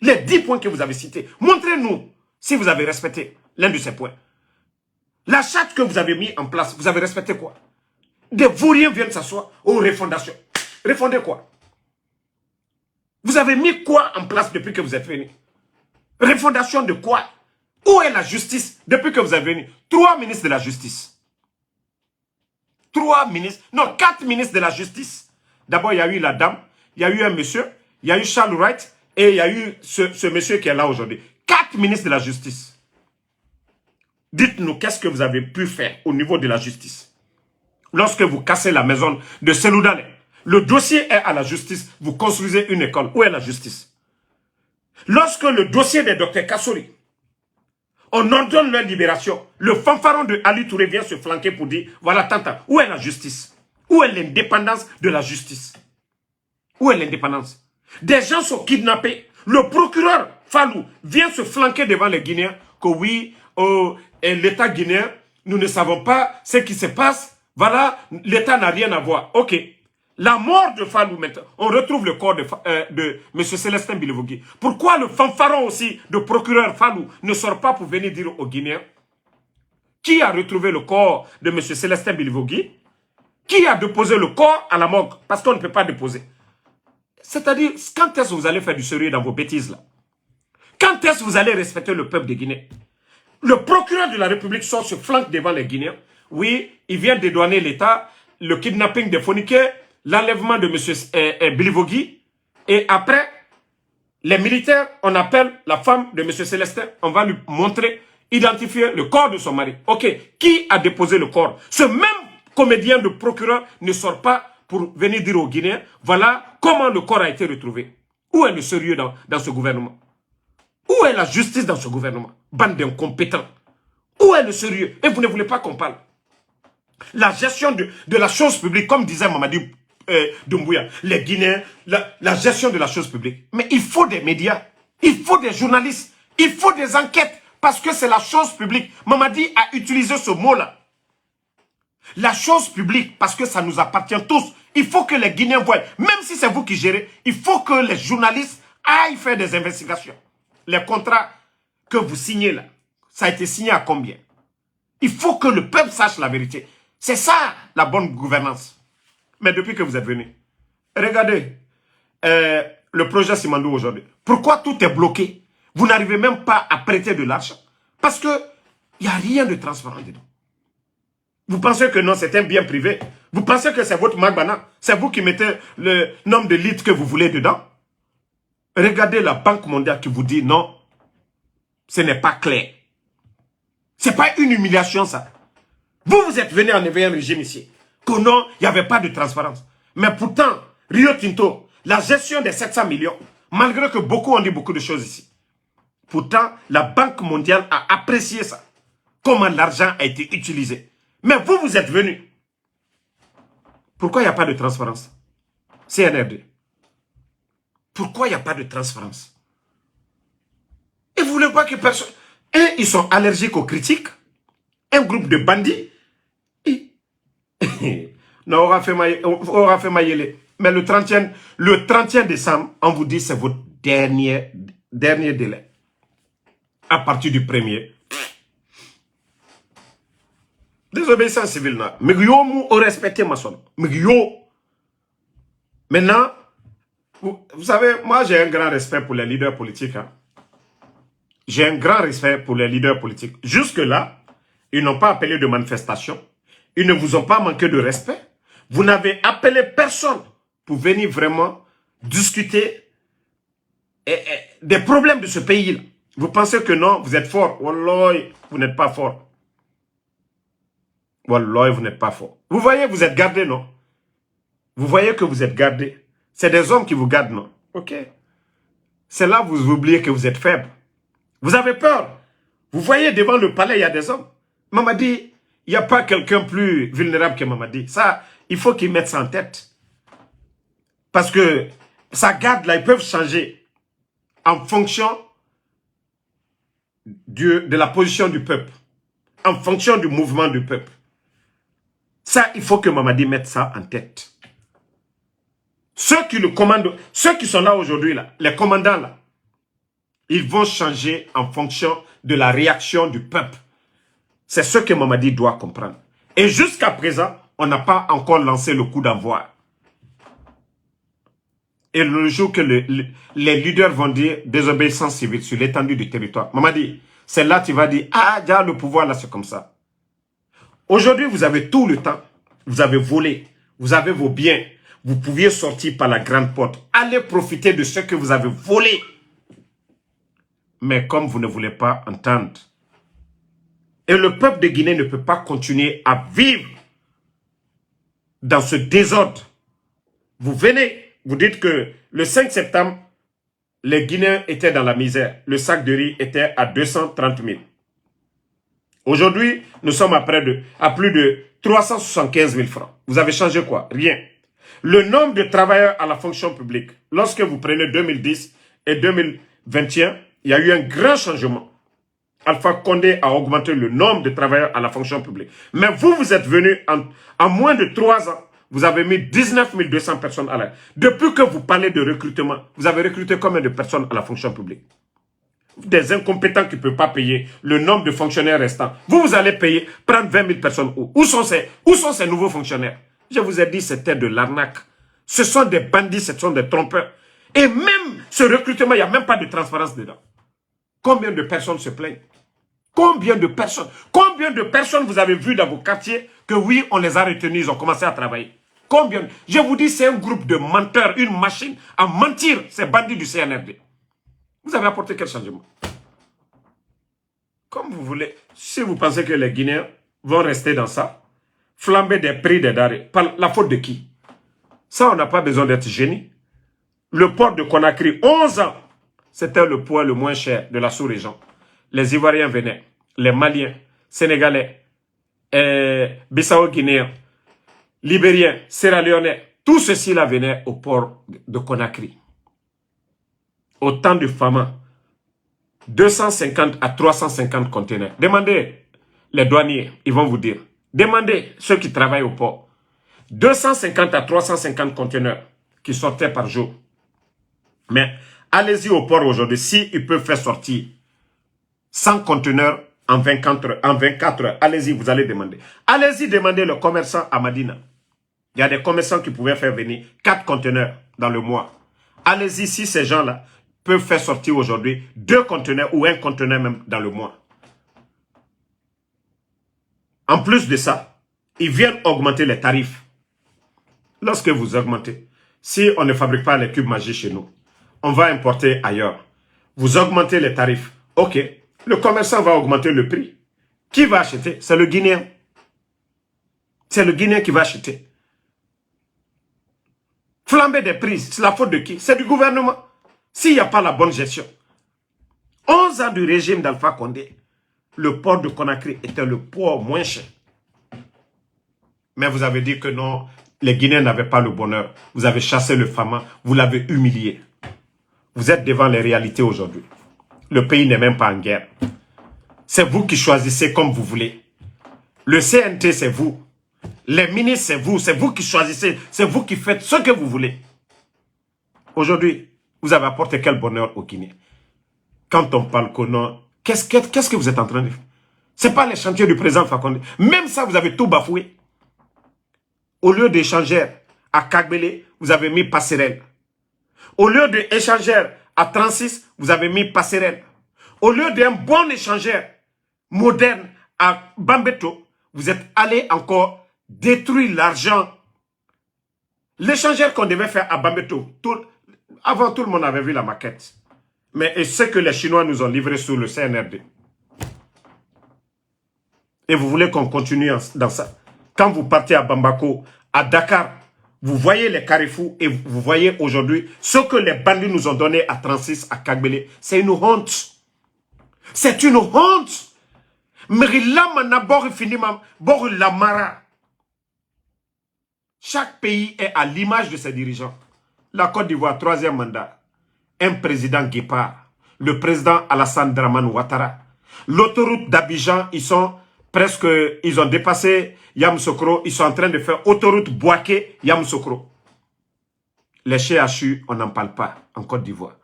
Les 10 points que vous avez cités. Montrez-nous si vous avez respecté l'un de ces points. La charte que vous avez mis en place, vous avez respecté quoi? Des vauriens viennent s'asseoir aux refondations. Refonder quoi? Vous avez mis quoi en place depuis que vous êtes venu? Refondation de quoi? Où est la justice depuis que vous êtes venu? 3 ministres de la justice. 3 ministres, non, 4 ministres de la justice. D'abord, il y a eu la dame, il y a eu un monsieur, il y a eu Charles Wright et il y a eu ce monsieur qui est là aujourd'hui. 4 ministres de la justice. Dites-nous, qu'est-ce que vous avez pu faire au niveau de la justice? Lorsque vous cassez la maison de Seloudal, le dossier est à la justice, vous construisez une école. Où est la justice? Lorsque le dossier des docteurs Kassori, on ordonne leur libération, le fanfaron de Ali Touré vient se flanquer pour dire, voilà, tata, où est la justice? Où est l'indépendance de la justice? Où est l'indépendance? Des gens sont kidnappés. Le procureur Fallou vient se flanquer devant les Guinéens que oui, l'État guinéen nous ne savons pas ce qui se passe. Voilà, l'État n'a rien à voir. Ok. La mort de Fallou maintenant, on retrouve le corps de M. Célestin Bilivogui. Pourquoi le fanfaron aussi de procureur Fallou ne sort pas pour venir dire aux Guinéens qui a retrouvé le corps de M. Célestin Bilivogui? Qui a déposé le corps à la morgue? Parce qu'on ne peut pas déposer. C'est-à-dire, quand est-ce que vous allez faire du sérieux dans vos bêtises là? Quand est-ce que vous allez respecter le peuple des Guinéens? Le procureur de la République sort se flanque devant les Guinéens. Oui, il vient dédouaner l'État, le kidnapping des phoniqueurs, l'enlèvement de M. Bilivogui. Et après, les militaires, on appelle la femme de M. Célestin. On va lui montrer, identifier le corps de son mari. Ok, qui a déposé le corps? Ce même comédien de procureur ne sort pas pour venir dire aux Guinéens, voilà comment le corps a été retrouvé. Où est le sérieux dans ce gouvernement? Où est la justice dans ce gouvernement? Bande d'incompétents. Où est le sérieux? Et vous ne voulez pas qu'on parle. La gestion de la chose publique, comme disait Mamadi Doumbouya, les Guinéens, la gestion de la chose publique. Mais il faut des médias, il faut des journalistes, il faut des enquêtes, parce que c'est la chose publique. Mamadi a utilisé ce mot-là. La chose publique, parce que ça nous appartient tous. Il faut que les Guinéens voient, même si c'est vous qui gérez, il faut que les journalistes aillent faire des investigations. Les contrats que vous signez là, ça a été signé à combien? Il faut que le peuple sache la vérité. C'est ça, la bonne gouvernance. Mais depuis que vous êtes venu, regardez le projet Simandou aujourd'hui. Pourquoi tout est bloqué? Vous n'arrivez même pas à prêter de l'argent. Parce qu'il n'y a rien de transparent dedans. Vous pensez que non, c'est un bien privé. Vous pensez que c'est votre Magbana. C'est vous qui mettez le nombre de litres que vous voulez dedans. Regardez la Banque mondiale qui vous dit non, ce n'est pas clair. Ce n'est pas une humiliation ça. Vous êtes venu en éveiller un régime ici. Que non, il n'y avait pas de transparence. Mais pourtant, Rio Tinto, la gestion des 700 millions, malgré que beaucoup ont dit beaucoup de choses ici. Pourtant, la Banque mondiale a apprécié ça. Comment l'argent a été utilisé. Mais vous êtes venu. Pourquoi il n'y a pas de transparence? CNRD. Pourquoi il n'y a pas de transparence? Et vous ne voulez pas que personne... Ils sont allergiques aux critiques. Un groupe de bandits. Non, on aura fait maïler. Mais le 31 décembre, on vous dit c'est votre dernier délai. À partir du 1er. Désobéissance civile. Mais vous respectez ma son. Maintenant, vous savez, moi j'ai un grand respect pour les leaders politiques. Hein. J'ai un grand respect pour les leaders politiques. Jusque-là, ils n'ont pas appelé de manifestation. Ils ne vous ont pas manqué de respect. Vous n'avez appelé personne pour venir vraiment discuter des problèmes de ce pays-là. Vous pensez que non, vous êtes fort. Wallah, vous n'êtes pas fort. Wallah, vous n'êtes pas fort. Vous voyez, vous êtes gardé, non? Vous voyez que vous êtes gardé. C'est des hommes qui vous gardent, non? Ok. C'est là que vous oubliez que vous êtes faible. Vous avez peur. Vous voyez, devant le palais, il y a des hommes. Mamadi, il n'y a pas quelqu'un plus vulnérable que Mamadi. Ça, il faut qu'ils mettent ça en tête. Parce que sa garde, là, ils peuvent changer en fonction de la position du peuple. En fonction du mouvement du peuple. Ça, il faut que Mamadi mette ça en tête. Ceux qui le commandent, ceux qui sont là aujourd'hui, là, les commandants, là, ils vont changer en fonction de la réaction du peuple. C'est ce que Mamadi doit comprendre. Et jusqu'à présent, on n'a pas encore lancé le coup d'envoi. Et le jour que les leaders vont dire désobéissance civile sur l'étendue du territoire, Mamadi, c'est là que tu vas dire, ah, déjà le pouvoir là, c'est comme ça. Aujourd'hui, vous avez tout le temps. Vous avez volé. Vous avez vos biens. Vous pouviez sortir par la grande porte. Allez profiter de ce que vous avez volé. Mais comme vous ne voulez pas entendre, et le peuple de Guinée ne peut pas continuer à vivre dans ce désordre. Vous venez, vous dites que le 5 septembre, les Guinéens étaient dans la misère. Le sac de riz était à 230 000. Aujourd'hui, nous sommes à plus de 375 000 francs. Vous avez changé quoi? Rien. Le nombre de travailleurs à la fonction publique, lorsque vous prenez 2010 et 2021, il y a eu un grand changement. Alpha Condé a augmenté le nombre de travailleurs à la fonction publique. Mais vous, vous êtes venu en moins de 3 ans. Vous avez mis 19 200 personnes à la... Depuis que vous parlez de recrutement, vous avez recruté combien de personnes à la fonction publique? Des incompétents qui ne peuvent pas payer le nombre de fonctionnaires restants. Vous allez payer, prendre 20 000 personnes. Où sont ces nouveaux fonctionnaires? Je vous ai dit, c'était de l'arnaque. Ce sont des bandits, ce sont des trompeurs. Et même ce recrutement, il n'y a même pas de transparence dedans. Combien de personnes se plaignent? Combien de personnes vous avez vu dans vos quartiers que oui, on les a retenus, ils ont commencé à travailler? Combien? Je vous dis, c'est un groupe de menteurs, une machine à mentir, ces bandits du CNRD. Vous avez apporté quel changement? Comme vous voulez. Si vous pensez que les Guinéens vont rester dans ça, flamber des prix des denrées, par la faute de qui? Ça, on n'a pas besoin d'être génie. Le port de Conakry, 11 ans, c'était le port le moins cher de la sous-région. Les Ivoiriens venaient, les Maliens, Sénégalais, Bissau-Guinéens, Libériens, Sierra-Léonais, tout ceci-là venait au port de Conakry. Au temps du Fama, 250 à 350 conteneurs. Demandez les douaniers, ils vont vous dire. Demandez ceux qui travaillent au port. 250 à 350 conteneurs qui sortaient par jour. Mais allez-y au port aujourd'hui, s'ils peuvent faire sortir 100 conteneurs en 24 heures, allez-y, vous allez demander. Allez-y demander le commerçant à Madina. Il y a des commerçants qui pouvaient faire venir 4 conteneurs dans le mois. Allez-y, si ces gens-là peuvent faire sortir aujourd'hui 2 conteneurs ou 1 conteneur même dans le mois. En plus de ça, ils viennent augmenter les tarifs. Lorsque vous augmentez, si on ne fabrique pas les cubes magiques chez nous, on va importer ailleurs. Vous augmentez les tarifs. Ok, le commerçant va augmenter le prix. Qui va acheter? C'est le Guinéen. C'est le Guinéen qui va acheter. Flamber des prix, c'est la faute de qui? C'est du gouvernement. S'il n'y a pas la bonne gestion. 11 ans du régime d'Alpha Condé, le port de Conakry était le port moins cher. Mais vous avez dit que non, les Guinéens n'avaient pas le bonheur. Vous avez chassé le Fama, vous l'avez humilié. Vous êtes devant les réalités aujourd'hui. Le pays n'est même pas en guerre. C'est vous qui choisissez comme vous voulez. Le CNT, c'est vous. Les ministres, c'est vous qui choisissez. C'est vous qui faites ce que vous voulez. Aujourd'hui, vous avez apporté quel bonheur aux Guinéens? Quand on parle que non, qu'est-ce que vous êtes en train de faire? Ce n'est pas les chantiers du président Fakonde. Même ça, vous avez tout bafoué. Au lieu d'échangeurs à Kagbele, vous avez mis passerelle. Au lieu d'échangeurs à 36, vous avez mis passerelle. Au lieu d'un bon échangeur moderne à Bambeto, vous êtes allé encore détruire l'argent. L'échangeur qu'on devait faire à Bambeto, avant tout le monde avait vu la maquette. Mais ce que les Chinois nous ont livré sur le CNRD. Et vous voulez qu'on continue dans ça? Quand vous partez à Bamako, à Dakar, vous voyez les carrefours et vous voyez aujourd'hui ce que les bandits nous ont donné à 36, à Kagbele. C'est une honte. C'est une honte. Chaque pays est à l'image de ses dirigeants. La Côte d'Ivoire, 3e mandat. Un président Guépard. Le président Alassane Dramane Ouattara. L'autoroute d'Abidjan, ils ont dépassé Yamoussoukro. Ils sont en train de faire autoroute Bouaké-Yamoussoukro. Les CHU, on n'en parle pas en Côte d'Ivoire.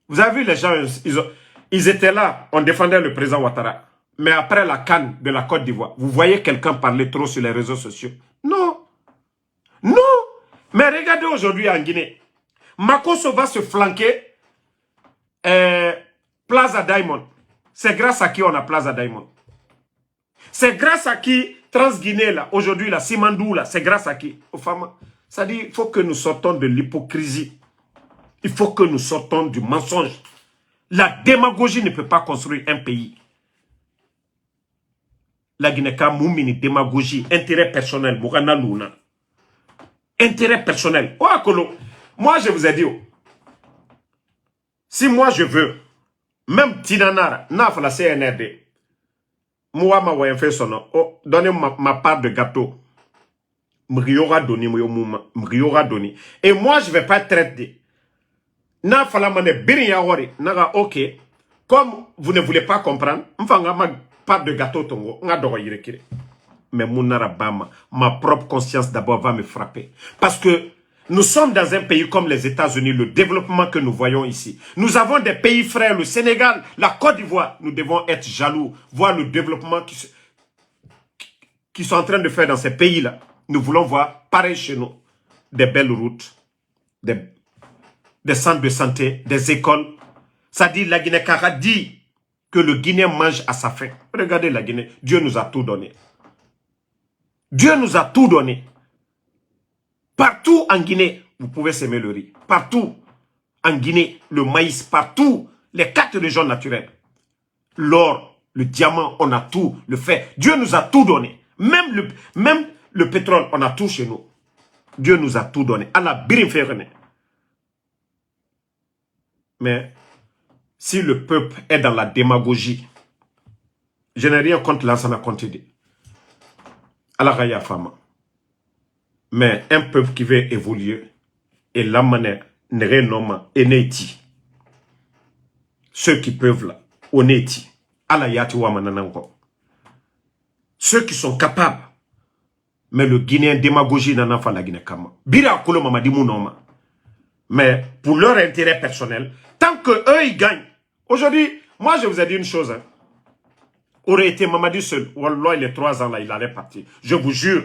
Vous avez vu les gens, ils étaient là, on défendait le président Ouattara. Mais après la canne de la Côte d'Ivoire, vous voyez quelqu'un parler trop sur les réseaux sociaux? Non. Non. Mais regardez aujourd'hui en Guinée. Makosso va se flanquer Plaza Diamond. C'est grâce à qui on a Plaza Diamond? C'est grâce à qui Transguinée, là, aujourd'hui, la Simandou, là, c'est grâce à qui? Aux femmes. Ça dit, il faut que nous sortons de l'hypocrisie. Il faut que nous sortons du mensonge. La démagogie ne peut pas construire un pays. La Guinée-Ka Moumini, démagogie, intérêt personnel, Mourana Luna. Intérêt personnel. Oh, Akolo, moi je vous ai dit, si moi je veux, même Tinanara, Naf la CNRD, moi ma voyant fait son nom, oh, donnez ma part de gâteau. M'riora donné, m'riora donné. Et moi je ne vais pas traiter. Naf la mané, biri yawari, naga ok, Comme vous ne voulez pas comprendre, part de gâteau tongo, mais ma propre conscience d'abord va me frapper. Parce que nous sommes dans un pays comme les États-Unis, le développement que nous voyons ici. Nous avons des pays frères, le Sénégal, la Côte d'Ivoire. Nous devons être jaloux, voir le développement qu'ils sont en train de faire dans ces pays-là. Nous voulons voir, pareil chez nous, des belles routes, des centres de santé, des écoles. Ça dit, la Guinée-Cara dit que le Guinéen mange à sa faim. Regardez la Guinée, Dieu nous a tout donné. Dieu nous a tout donné. Partout en Guinée, vous pouvez s'aimer le riz. Partout en Guinée, le maïs, partout, les 4 régions naturelles. L'or, le diamant, on a tout, le fer. Dieu nous a tout donné. Même le pétrole, on a tout chez nous. Dieu nous a tout donné. Allah birim ferene. Mais si le peuple est dans la démagogie, je n'ai rien contre Lansana Conté. Allah Raya Fama. Mais un peuple qui veut évoluer, et la manière, et Neiti. Ceux qui peuvent là, Oneti, Allah Yati Wamananango. Ceux qui sont capables, mais le Guinéen démagogie n'en a pas la Guinée Kama. Bira Kolo Mamadi Mounoma. Mais pour leur intérêt personnel, tant que eux ils gagnent. Aujourd'hui, moi je vous ai dit une chose. Hein. Aurait été Mamadi seul. Wallah, il est 3 ans là, il allait partir. Je vous jure.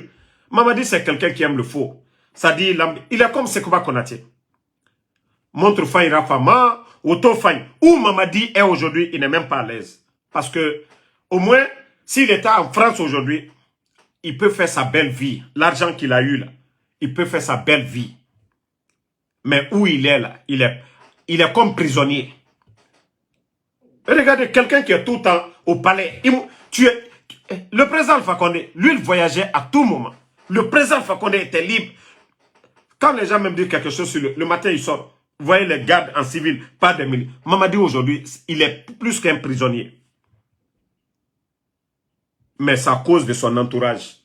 Mamadi, c'est quelqu'un qui aime le faux. Ça dit, il est comme Sekouba Konaté. Montre Faye Rafama, Auto Faye. Où Mamadi est aujourd'hui, il n'est même pas à l'aise. Parce que, au moins, s'il était en France aujourd'hui, il peut faire sa belle vie. L'argent qu'il a eu là, il peut faire sa belle vie. Mais où il est là, il est comme Regardez, quelqu'un qui est tout le temps au palais. Le président Alpha Condé, lui, il voyageait à tout moment. Le président Alpha Condé était libre. Quand les gens me disent quelque chose sur le matin, il sort. Vous voyez les gardes en civil, pas des militaires. Mamadi aujourd'hui, il est plus qu'un prisonnier. Mais c'est à cause de son entourage.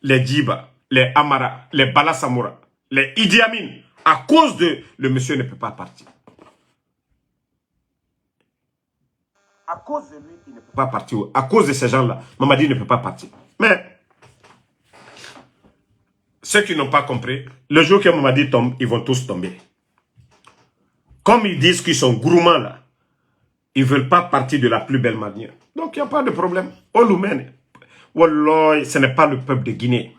Les Djiba, les Amara, les Bala Samoura, les Idi Amin. À cause de... Le monsieur ne peut pas partir. À cause de lui, il ne peut pas partir. À cause de ces gens-là, Mamadi ne peut pas partir. Mais, ceux qui n'ont pas compris, le jour que Mamadi tombe, ils vont tous tomber. Comme ils disent qu'ils sont gourmands là, ils ne veulent pas partir de la plus belle manière. Donc, il n'y a pas de problème. Oloumène, Wallah, ce n'est pas le peuple de Guinée.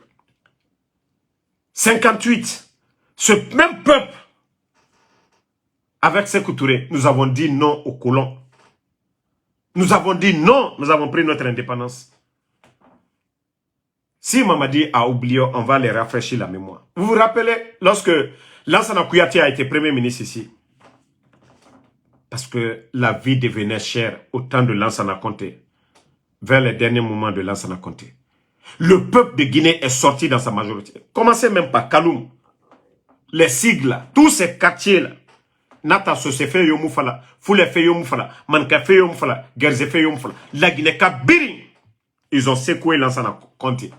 58, ce même peuple, avec Sékou Touré, nous avons dit non aux colons. Nous avons dit non, nous avons pris notre indépendance. Si Mamadi a oublié, on va les rafraîchir la mémoire. Vous vous rappelez, lorsque Lansana Kouyaté a été premier ministre ici, parce que la vie devenait chère au temps de Lansana Conté, vers les derniers moments de Lansana Conté. Le peuple de Guinée est sorti dans sa majorité. Commencez même par Kaloum, les sigles, tous ces quartiers-là. Nata Sosefe Yomoufala, Foulefe Yomoufala, Mankafe Yomoufala, Gerzefe Yomoufala, la Guinée Kabiring. Ils ont secoué Lansana Conté.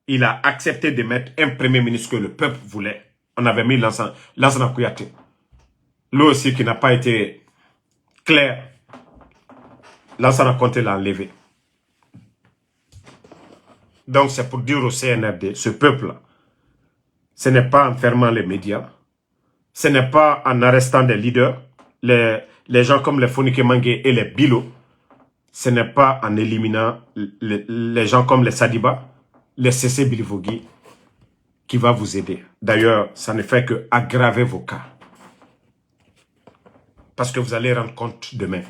Il a accepté de mettre un premier ministre que le peuple voulait. On avait mis Lansana Kouyaté. Lui aussi qui n'a pas été clair. Lansana Conté l'a enlevé. Donc c'est pour dire au CNRD, ce peuple-là, ce n'est pas en fermant les médias, ce n'est pas en arrestant des leaders, les gens comme les Fonike Mangué et les Bilo, ce n'est pas en éliminant les gens comme les Sadiba, les CC Bilivogui, qui va vous aider. D'ailleurs, ça ne fait que aggraver vos cas. Parce que vous allez rendre compte demain.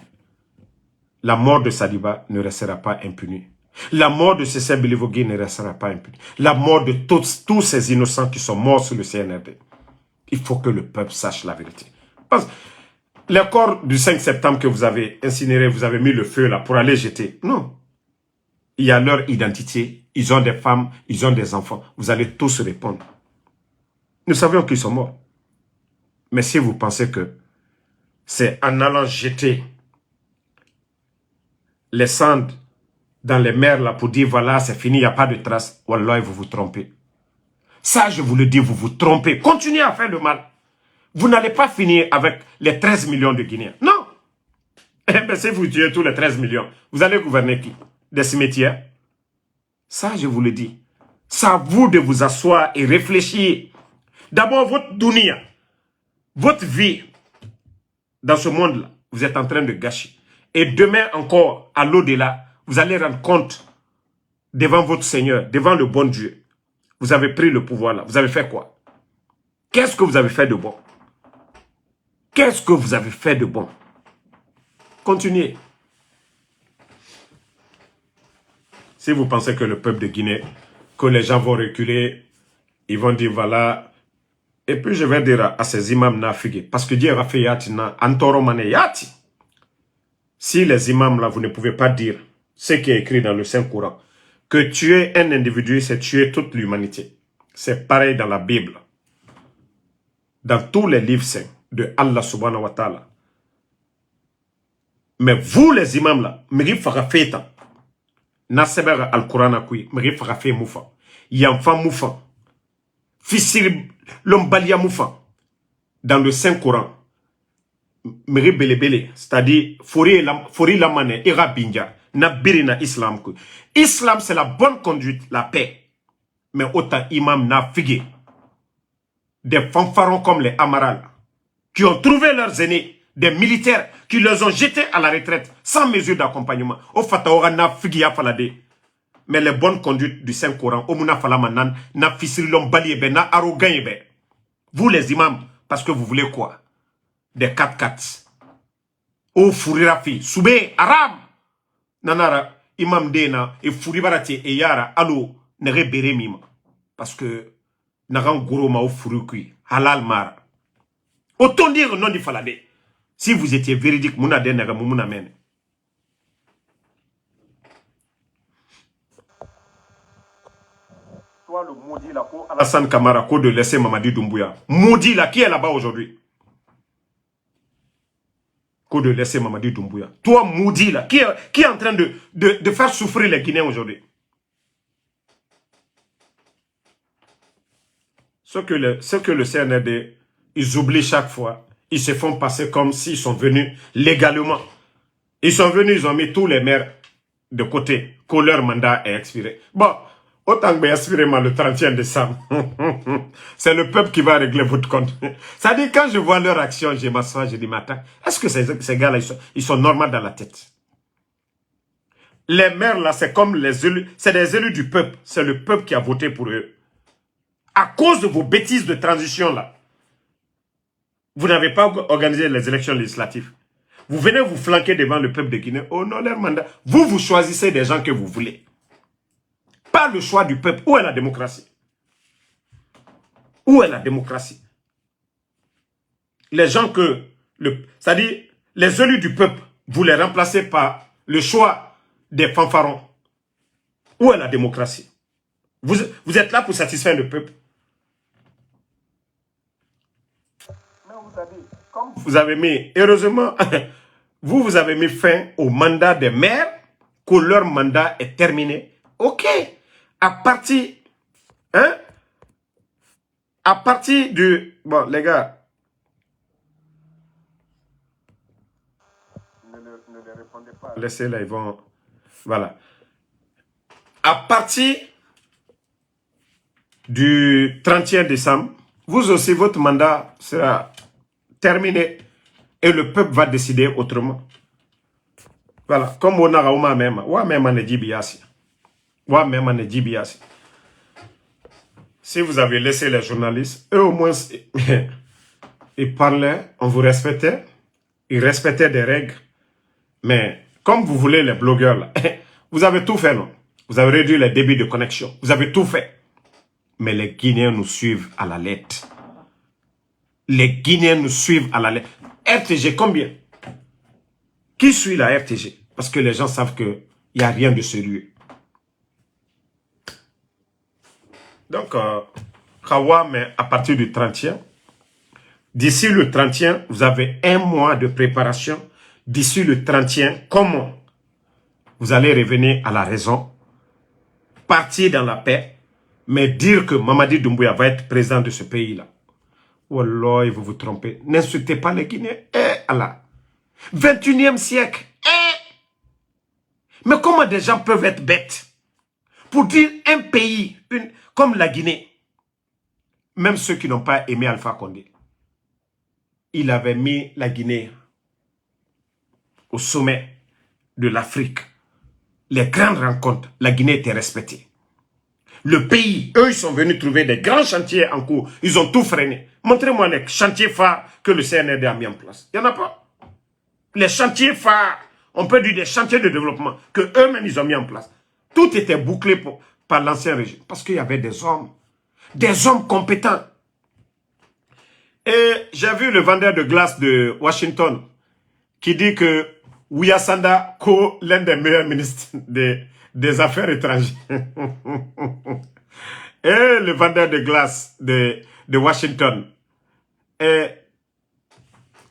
La mort de Sadiba ne restera pas impunie. La mort de CC Bilivogui ne restera pas impunie. La mort de tous ces innocents qui sont morts sur le CNRD. Il faut que le peuple sache la vérité. Parce que les corps du 5 septembre que vous avez incinérés, vous avez mis le feu là pour aller jeter. Non. Il y a leur identité. Ils ont des femmes, ils ont des enfants. Vous allez tous répondre. Nous savions qu'ils sont morts. Mais si vous pensez que c'est en allant jeter les cendres dans les mers là pour dire voilà, c'est fini, il n'y a pas de traces, wallah, vous vous trompez. Ça, je vous le dis, vous vous trompez. Continuez à faire le mal. Vous n'allez pas finir avec les 13 millions de Guinéens. Non. Eh bien, si vous tuez tous les 13 millions, vous allez gouverner qui? Des cimetières? Ça, je vous le dis. C'est à vous de vous asseoir et réfléchir. D'abord, votre dunia, votre vie dans ce monde-là, vous êtes en train de gâcher. Et demain encore, à l'au-delà, vous allez rendre compte devant votre Seigneur, devant le bon Dieu. Vous avez pris le pouvoir là. Vous avez fait quoi? Qu'est-ce que vous avez fait de bon? Qu'est-ce que vous avez fait de bon? Continuez. Si vous pensez que le peuple de Guinée, que les gens vont reculer, ils vont dire voilà. Et puis je vais dire à ces imams nafigués, parce que Dieu a fait yati na antoromane yati. Si les imams là, vous ne pouvez pas dire ce qui est écrit dans le Saint-Coran, que tuer un individu, c'est tuer toute l'humanité. C'est pareil dans la Bible. Dans tous les livres saints de Allah subhanahu wa ta'ala. Mais vous les imams là, m'ri fara feta. Nasebera al-Quran akui, m'ri fara fe moufa. Yanfa moufa. Fissir l'ombalia moufa. Dans le Saint-Coran. M'ri bele, c'est-à-dire, fori la mane, ira binja. Na birina islam. Islam c'est la bonne conduite, la paix. Mais autant imam na figue. Des fanfarons comme les Amaral, qui ont trouvé leurs aînés, des militaires, qui les ont jetés à la retraite, sans mesure d'accompagnement. Au fataora na figia falade. Mais les bonnes conduites du Saint-Coran, au muna falamanan, na fisirilom baliebe, na arroganyebe. Vous les imams, parce que vous voulez quoi? Des 4-4. Au fourirafi, soubé, aram. Nanara, imam dena, et fouribarati, et yara, allo, nere bere mima. Parce que, naran goro ma au furukui, halal mara. Autant dire non du falade. Si vous étiez véridique, mouna de naga mouna men. Toi le maudit là, Alassane Kamara, de laisser Mamadi Doumbouya. Maudit là, qui est là-bas aujourd'hui? De laisser Mamadi Doumbouya. Toi maudit là, qui est en train de faire souffrir les Guinéens aujourd'hui? Ce que le CNRD, ils oublient chaque fois. Ils se font passer comme s'ils sont venus légalement. Ils sont venus, ils ont mis tous les maires de côté, que leur mandat est expiré. Bon, autant que expiré le 31 décembre. C'est le peuple qui va régler votre compte. Ça dit, quand je vois leur action, je m'assois, je dis, mais attends, est-ce que ces gars-là, ils sont normaux dans la tête? Les maires là, c'est comme les élus, c'est des élus du peuple. C'est le peuple qui a voté pour eux. À cause de vos bêtises de transition là, vous n'avez pas organisé les élections législatives. Vous venez vous flanquer devant le peuple de Guinée. Oh non, leur mandat. Vous choisissez des gens que vous voulez. Pas le choix du peuple. Où est la démocratie? Où est la démocratie? Les gens que... C'est-à-dire, les élus du peuple, vous les remplacez par le choix des fanfarons. Où est la démocratie? Vous êtes là pour satisfaire le peuple. Vous avez mis, heureusement, vous avez mis fin au mandat des maires, que leur mandat est terminé. Ok. À partir, à partir du, bon les gars, ne les répondez pas. Laissez là, ils vont, voilà. À partir du 31 décembre, vous aussi, votre mandat sera terminé et le peuple va décider autrement. Voilà, comme on a même, si vous avez laissé les journalistes, eux au moins, ils parlaient, on vous respectait, ils respectaient des règles. Mais comme vous voulez les blogueurs, là, vous avez tout fait, non? Vous avez réduit les débits de connexion, vous avez tout fait. Mais les Guinéens nous suivent à la lettre. Les Guinéens nous suivent à la lettre. RTG, combien? Qui suit la RTG? Parce que les gens savent qu'il n'y a rien de sérieux. Donc, Kawa, mais à partir du 31, d'ici le 31, vous avez un mois de préparation. D'ici le 31, comment vous allez revenir à la raison, partir dans la paix, mais dire que Mamadi Doumbouya va être président de ce pays-là. Wallah, vous vous trompez. N'insultez pas les Guinéens. Eh Allah. 21e siècle. Mais comment des gens peuvent être bêtes pour dire un pays comme la Guinée, même ceux qui n'ont pas aimé Alpha Condé, il avait mis la Guinée au sommet de l'Afrique. Les grandes rencontres, la Guinée était respectée. Le pays, eux, ils sont venus trouver des grands chantiers en cours. Ils ont tout freiné. Montrez-moi les chantiers phares que le CNRD a mis en place. Il n'y en a pas. Les chantiers phares, on peut dire des chantiers de développement que eux-mêmes, ils ont mis en place. Tout était bouclé par l'ancien régime. Parce qu'il y avait des hommes compétents. Et j'ai vu le vendeur de glace de Washington qui dit que Ouya Sanda, l'un des meilleurs ministres des Affaires étrangères. Et le vendeur de glace de Washington. Et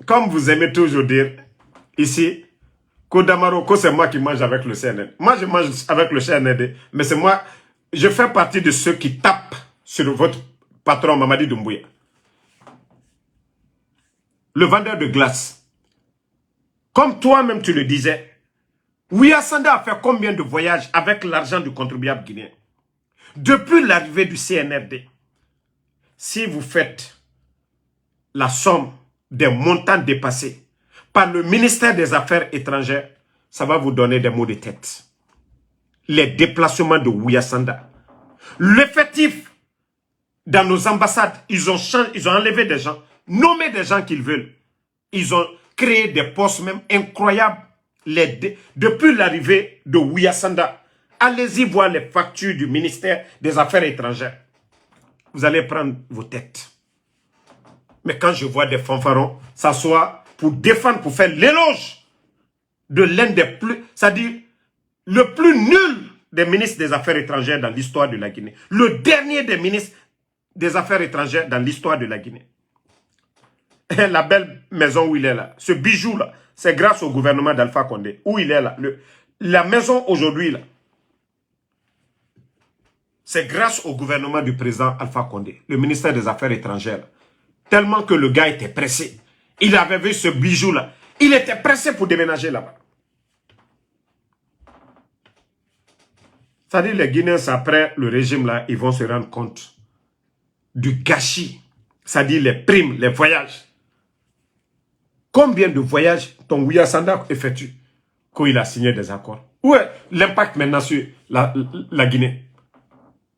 comme vous aimez toujours dire, ici, Kodamaro, c'est moi qui mange avec le CNRD. Moi, je mange avec le CNRD, mais c'est moi, je fais partie de ceux qui tapent sur votre patron Mamadi Doumbouya. Le vendeur de glace. Comme toi-même tu le disais, Ouya Sanda a fait combien de voyages avec l'argent du contribuable guinéen? Depuis l'arrivée du CNRD, si vous faites la somme des montants dépassés par le ministère des Affaires étrangères, ça va vous donner des maux de tête. Les déplacements de Ouya Sanda. L'effectif dans nos ambassades, ils ont enlevé des gens, nommé des gens qu'ils veulent. Ils ont créé des postes même incroyables. Depuis l'arrivée de Ouya Sanda, allez-y voir les factures du ministère des Affaires étrangères. Vous allez prendre vos têtes. Mais quand je vois des fanfarons s'asseoir pour défendre, pour faire l'éloge de l'un des plus, c'est-à-dire le plus nul des ministres des Affaires étrangères dans l'histoire de la Guinée. Le dernier des ministres des Affaires étrangères dans l'histoire de la Guinée. Et la belle maison où il est là, ce bijou-là, c'est grâce au gouvernement d'Alpha Condé. Où il est là. La maison aujourd'hui, là, c'est grâce au gouvernement du président Alpha Condé, le ministère des Affaires étrangères. Tellement que le gars était pressé. Il avait vu ce bijou-là. Il était pressé pour déménager là-bas. C'est-à-dire les Guinéens, après le régime-là, ils vont se rendre compte du gâchis. C'est-à-dire les primes, les voyages. Combien de voyages ton Ouya Sanda effectue quand il a signé des accords? Où est l'impact maintenant sur la Guinée?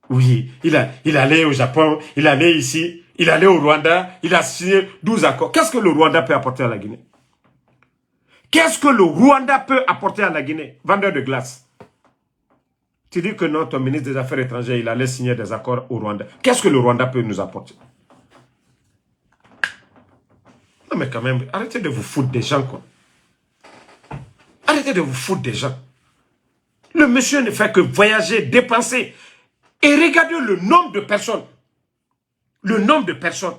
Oui, il allait au Japon, il allait ici, il allait au Rwanda, il a signé 12 accords. Qu'est-ce que le Rwanda peut apporter à la Guinée? Qu'est-ce que le Rwanda peut apporter à la Guinée? Vendeur de glace. Tu dis que non, ton ministre des Affaires étrangères, il allait signer des accords au Rwanda. Qu'est-ce que le Rwanda peut nous apporter? Non mais quand même, arrêtez de vous foutre des gens, quoi. Arrêtez de vous foutre des gens. Le monsieur ne fait que voyager, dépenser. Et regardez le nombre de personnes. Le nombre de personnes.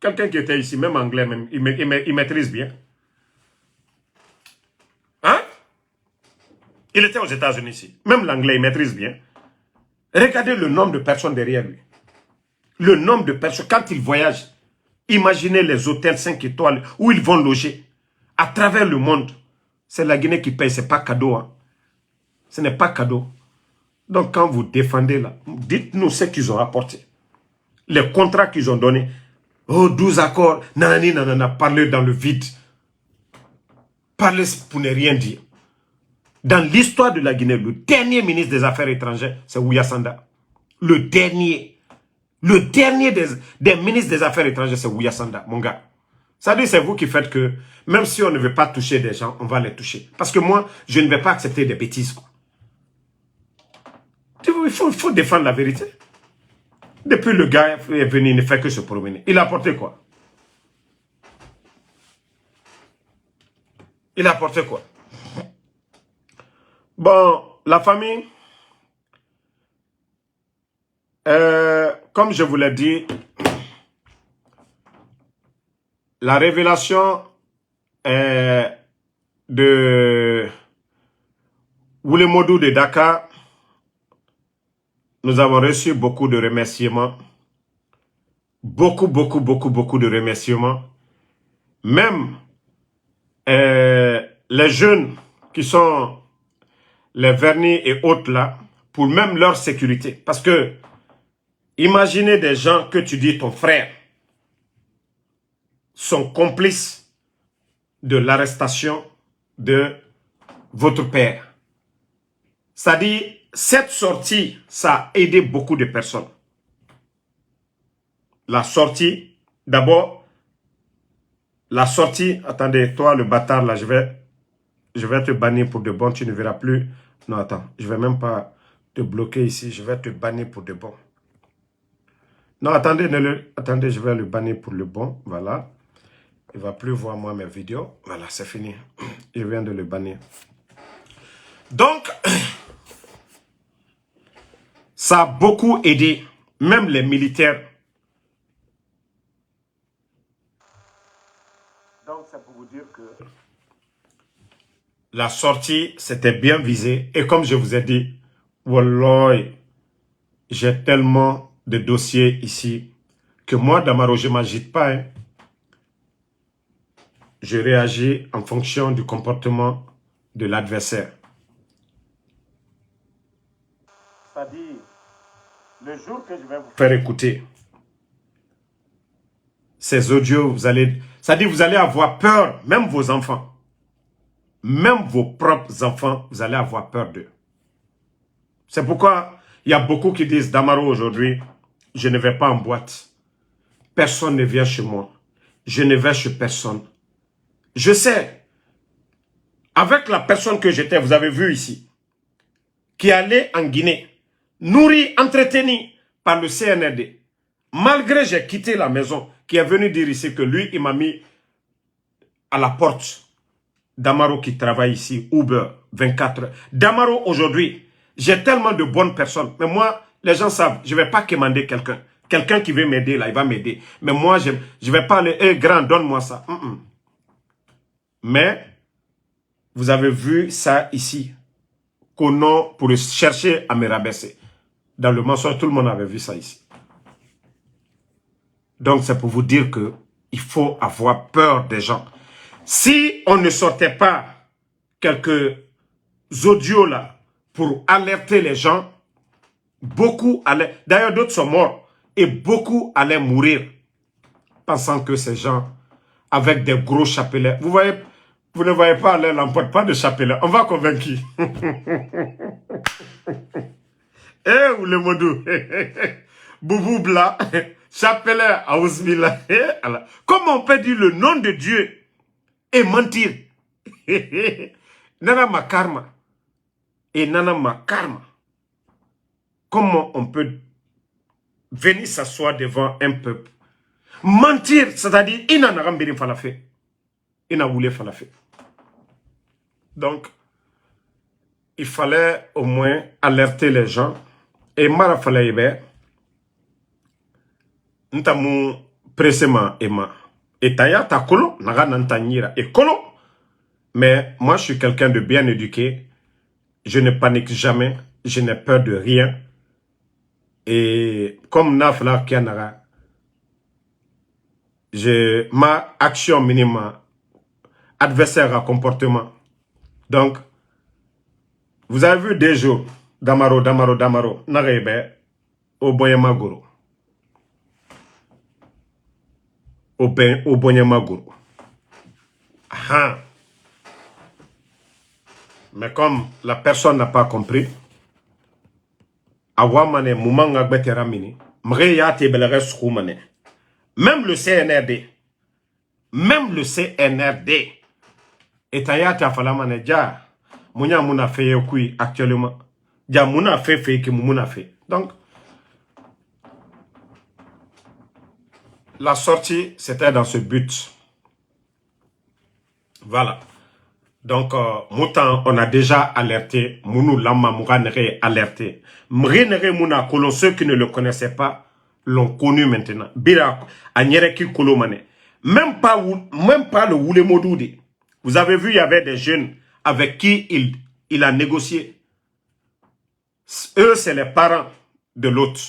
Quelqu'un qui était ici, même anglais, même, il maîtrise bien. Hein? Il était aux États-Unis ici. Même l'anglais, il maîtrise bien. Regardez le nombre de personnes derrière lui. Le nombre de personnes, quand il voyage, imaginez les hôtels 5 étoiles où ils vont loger à travers le monde. C'est la Guinée qui paye, ce n'est pas cadeau. Hein. Ce n'est pas cadeau. Donc quand vous défendez là, dites-nous ce qu'ils ont apporté. Les contrats qu'ils ont donnés. Oh, 12 accords, nanani, nanana, parlez dans le vide. Parlez pour ne rien dire. Dans l'histoire de la Guinée, le dernier ministre des Affaires étrangères, c'est Ouya Sanda. Le dernier. Le dernier des ministres des Affaires étrangères, c'est Ouya Sanda, mon gars. Ça dit, c'est vous qui faites que, même si on ne veut pas toucher des gens, on va les toucher. Parce que moi, je ne vais pas accepter des bêtises. Quoi. Il faut défendre la vérité. Depuis le gars est venu, il ne fait que se promener. Il a apporté quoi? Il a apporté quoi? Bon, la famille, comme je vous l'ai dit, la révélation de Oulémodou de Dakar, nous avons reçu beaucoup de remerciements. Beaucoup de remerciements. Même les jeunes qui sont les vernis et autres là, pour même leur sécurité. Parce que, imaginez des gens que tu dis ton frère sont complices de l'arrestation de votre père. C'est-à-dire, cette sortie, ça a aidé beaucoup de personnes. La sortie, d'abord, la sortie, attendez, toi le bâtard là, je vais te bannir pour de bon, tu ne verras plus. Non, attends, je vais même pas te bloquer ici, je vais te bannir pour de bon. Non, attendez, attendez, je vais le bannir pour le bon, voilà. Il ne va plus voir moi mes vidéos. Voilà, c'est fini. Je viens de le bannir. Donc, ça a beaucoup aidé, même les militaires. Donc, c'est pour vous dire que la sortie, c'était bien visé. Et comme je vous ai dit, wallah, j'ai tellement de dossiers ici que moi, Damaro, je ne m'agite pas. Hein. Je réagis en fonction du comportement de l'adversaire. C'est-à-dire, le jour que je vais vous faire écouter ces audios, c'est-à-dire vous allez avoir peur, même vos enfants, même vos propres enfants, vous allez avoir peur d'eux. C'est pourquoi il y a beaucoup qui disent, Damaro aujourd'hui, je ne vais pas en boîte. Personne ne vient chez moi. Je ne vais chez personne. Je sais, avec la personne que j'étais, vous avez vu ici, qui allait en Guinée, nourri, entretenu par le CNRD, malgré j'ai quitté la maison, qui est venu dire ici que lui, il m'a mis à la porte. Damaro qui travaille ici, Uber, 24 heures. Damaro aujourd'hui, j'ai tellement de bonnes personnes. Mais moi, les gens savent, je ne vais pas commander quelqu'un. Quelqu'un qui veut m'aider, là, il va m'aider. Mais moi, je ne vais pas aller, hey, grand, donne-moi ça. Mais, vous avez vu ça ici. Qu'on pour chercher à me rabaisser. Dans le mensonge, tout le monde avait vu ça ici. Donc, c'est pour vous dire que il faut avoir peur des gens. Si on ne sortait pas quelques audios là pour alerter les gens, beaucoup allaient, d'ailleurs d'autres sont morts, et beaucoup allaient mourir, pensant que ces gens, avec des gros chapelets, vous voyez, vous ne voyez pas, là, l'emporte pas de chapelet, on va convaincre. Eh, ou le modou, boubou bla, chapelet, aouzmila. Comment on peut dire le nom de Dieu et mentir? Nana ma karma. Et nana ma karma. Comment on peut venir s'asseoir devant un peuple? Mentir, c'est-à-dire, il n'en a pas falafé. Il n'a voulu falafé. Donc, il fallait au moins alerter les gens. Et mara fallait yebe. Ntamu précédemment ema. Et taya ta kolo, naga nantanyira. Et kolo. Mais moi, je suis quelqu'un de bien éduqué. Je ne panique jamais. Je n'ai peur de rien. Et comme Nafla Kianara, ma action minimum, adversaire à comportement. Donc, vous avez vu des jours, Damaro, Narebe, Oboyamagoro. Oboyamagoro. Ah. Mais comme la personne n'a pas compris, Awamane Moumanga Beteramini, Mreyate Belere Sroumane. Même le CNRD, et Tayate Afalamane Dja, Mounia Mouna fait Yokui actuellement. Dja Mouna fait que Mouna fait. Donc, la sortie, c'était dans ce but. Voilà. Donc, Moutan, on a déjà alerté. Mounou Lama Mouranere alerté. Mouranere Mouna Kolon, ceux qui ne le connaissaient pas, l'ont connu maintenant. Bira, Anyereki Kolomane. Même pas le Woule Modoudi. Vous avez vu, il y avait des jeunes avec qui il a négocié. Eux, c'est les parents de l'autre.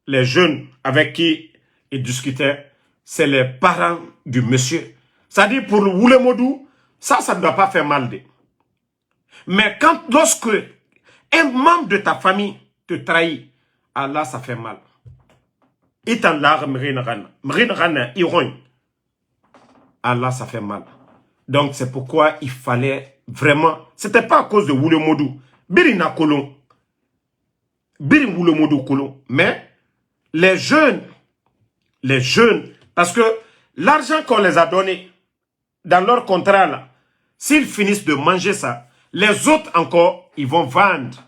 Les jeunes avec qui il discutait, c'est les parents du monsieur. C'est-à-dire pour Woulemodou, ça ne doit pas faire mal. Mais lorsque un membre de ta famille te trahit, Allah, ça fait mal. Allah, ça fait mal. Donc, c'est pourquoi il fallait vraiment... C'était pas à cause de Woulemodou. Birina Kolon. Birin Woulemodou Kolon. Mais les jeunes, parce que l'argent qu'on les a donné dans leur contrat, là, s'ils finissent de manger ça, les autres encore, ils vont vendre.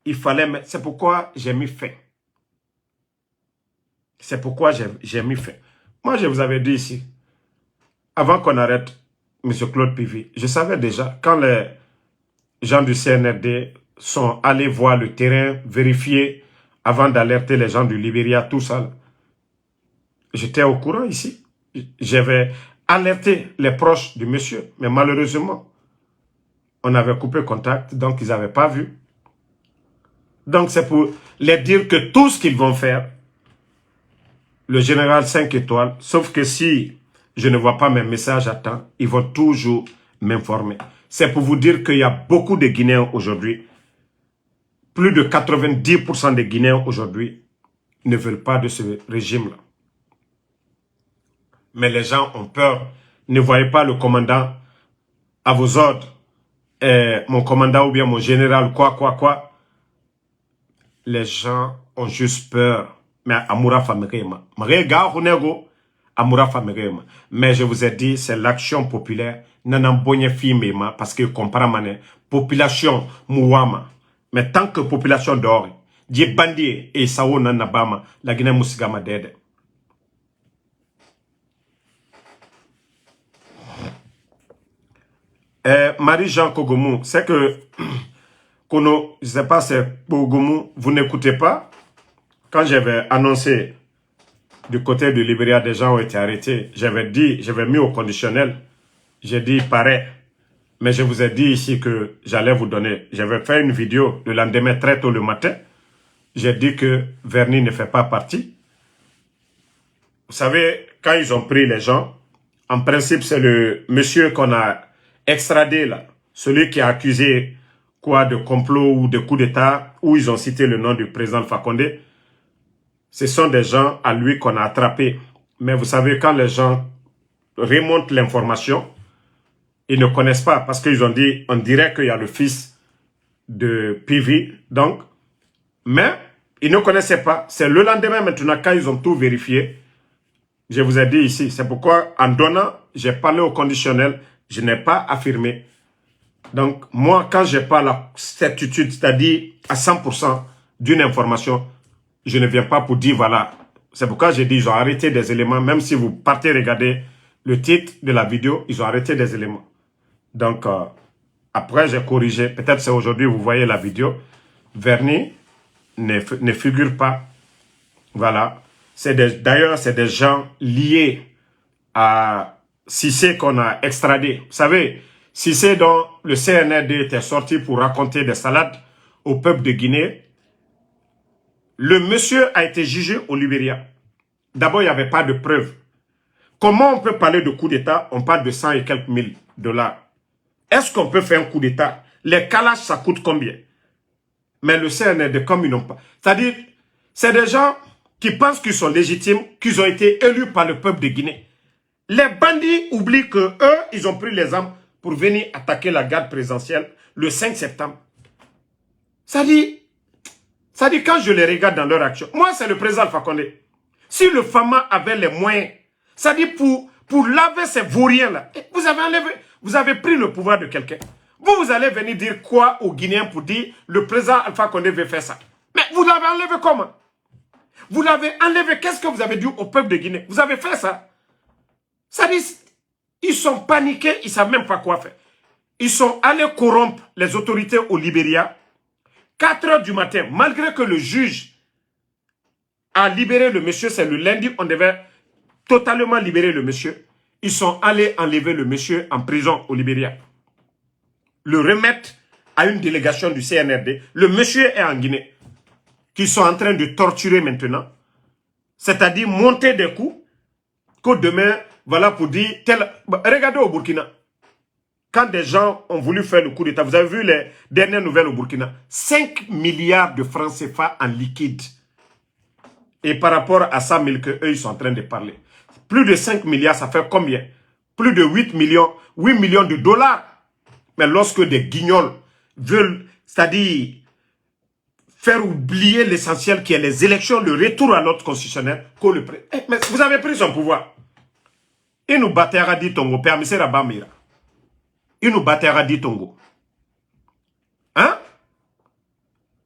Il fallait... C'est pourquoi j'ai mis fin. C'est pourquoi j'ai mis fin. Moi, je vous avais dit ici, avant qu'on arrête M. Claude Pivi, je savais déjà, quand les gens du CNRD sont allés voir le terrain, vérifier, avant d'alerter les gens du Libéria, tout ça, j'étais au courant ici. J'avais alerté les proches du monsieur, mais malheureusement, on avait coupé contact, donc ils n'avaient pas vu. Donc c'est pour les dire que tout ce qu'ils vont faire, le général 5 étoiles, sauf que si je ne vois pas mes messages à temps, ils vont toujours m'informer. C'est pour vous dire qu'il y a beaucoup de Guinéens aujourd'hui, plus de 90% des Guinéens aujourd'hui ne veulent pas de ce régime-là. Mais les gens ont peur. Ne voyez pas le commandant à vos ordres, mon commandant ou bien mon général, quoi. Les gens ont juste peur. Mais Amoura Famerema. Mais je vous ai dit, c'est l'action populaire. Parce que compare population mouama. Mais tant que population dort, die bandi et sao nanabama, la Guinée Moussigama dede. Marie-Jean Kogomou, c'est que Kono, je ne sais pas, c'est Kogomou, vous n'écoutez pas. Quand j'avais annoncé du côté du Libéria, des gens ont été arrêtés, j'avais dit, j'avais mis au conditionnel, j'ai dit, pareil. Mais je vous ai dit ici que j'allais vous donner. J'avais fait une vidéo le lendemain très tôt le matin. J'ai dit que Verny ne fait pas partie. Vous savez, quand ils ont pris les gens, en principe, c'est le monsieur qu'on a extradé là. Celui qui a accusé quoi de complot ou de coup d'État, où ils ont cité le nom du président Fakonde. Ce sont des gens à lui qu'on a attrapés. Mais vous savez, quand les gens remontent l'information, ils ne connaissent pas parce qu'ils ont dit, on dirait qu'il y a le fils de Pivi, donc, mais ils ne connaissaient pas. C'est le lendemain maintenant quand ils ont tout vérifié. Je vous ai dit ici, c'est pourquoi en donnant, j'ai parlé au conditionnel, je n'ai pas affirmé. Donc, moi, quand je n'ai pas la certitude, c'est-à-dire à 100% d'une information, je ne viens pas pour dire voilà. C'est pourquoi j'ai dit, ils ont arrêté des éléments, même si vous partez regarder le titre de la vidéo, ils ont arrêté des éléments. Donc, après, j'ai corrigé. Peut-être c'est aujourd'hui, vous voyez la vidéo. Verny ne figure pas. Voilà. D'ailleurs, c'est des gens liés à Cissé qu'on a extradé. Vous savez, Cissé dont le CNRD était sorti pour raconter des salades au peuple de Guinée. Le monsieur a été jugé au Libéria. D'abord, il n'y avait pas de preuves. Comment on peut parler de coup d'État? On parle de 100 et quelques mille $. Est-ce qu'on peut faire un coup d'État? Les calages, ça coûte combien? Mais le CNRD, comme ils n'ont pas... C'est-à-dire, c'est des gens qui pensent qu'ils sont légitimes, qu'ils ont été élus par le peuple de Guinée. Les bandits oublient que eux, ils ont pris les armes pour venir attaquer la garde présidentielle le 5 septembre. Ça dit, quand je les regarde dans leur action, moi, c'est le président Alpha Condé. Si le FAMA avait les moyens, ça dit pour laver ces vauriens-là, vous avez pris le pouvoir de quelqu'un. Vous allez venir dire quoi aux Guinéens pour dire le président Alpha Condé veut faire ça. Mais vous l'avez enlevé comment? Vous l'avez enlevé, qu'est-ce que vous avez dit au peuple de Guinée? Vous avez fait ça. Ça dit, ils sont paniqués, ils ne savent même pas quoi faire. Ils sont allés corrompre les autorités au Libéria. 4 h du matin, malgré que le juge a libéré le monsieur, c'est le lundi, on devait totalement libérer le monsieur. Ils sont allés enlever le monsieur en prison au Libéria. Le remettre à une délégation du CNRD. Le monsieur est en Guinée. Qu'ils sont en train de torturer maintenant. C'est-à-dire monter des coups. Que demain, voilà pour dire, regardez au Burkina, quand des gens ont voulu faire le coup d'État, vous avez vu les dernières nouvelles au Burkina, 5 milliards de francs CFA en liquide. Et par rapport à 100 000 qu'eux, ils sont en train de parler. Plus de 5 milliards, ça fait combien? Plus de 8 millions de dollars. Mais lorsque des guignols veulent, c'est-à-dire faire oublier l'essentiel qui est les élections, le retour à l'ordre constitutionnel, mais vous avez pris son pouvoir. Il nous battait à dit Tongo, permis Rabamira. Il nous battait à dit Tongo. Hein?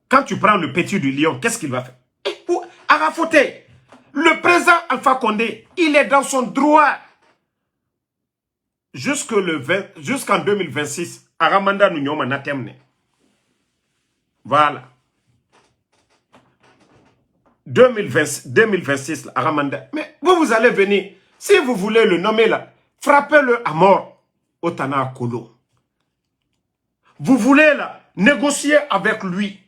Quand tu prends le petit du lion, qu'est-ce qu'il va faire? Arafoté, le président Alpha Condé, il est dans son droit. Jusqu'en 2026, Aramanda Nunyoma n'a terminé. Voilà. 2026, Aramanda. Mais vous allez venir. Si vous voulez le nommer là, frappez-le à mort. Otana Kolo. Vous voulez là, négocier avec lui.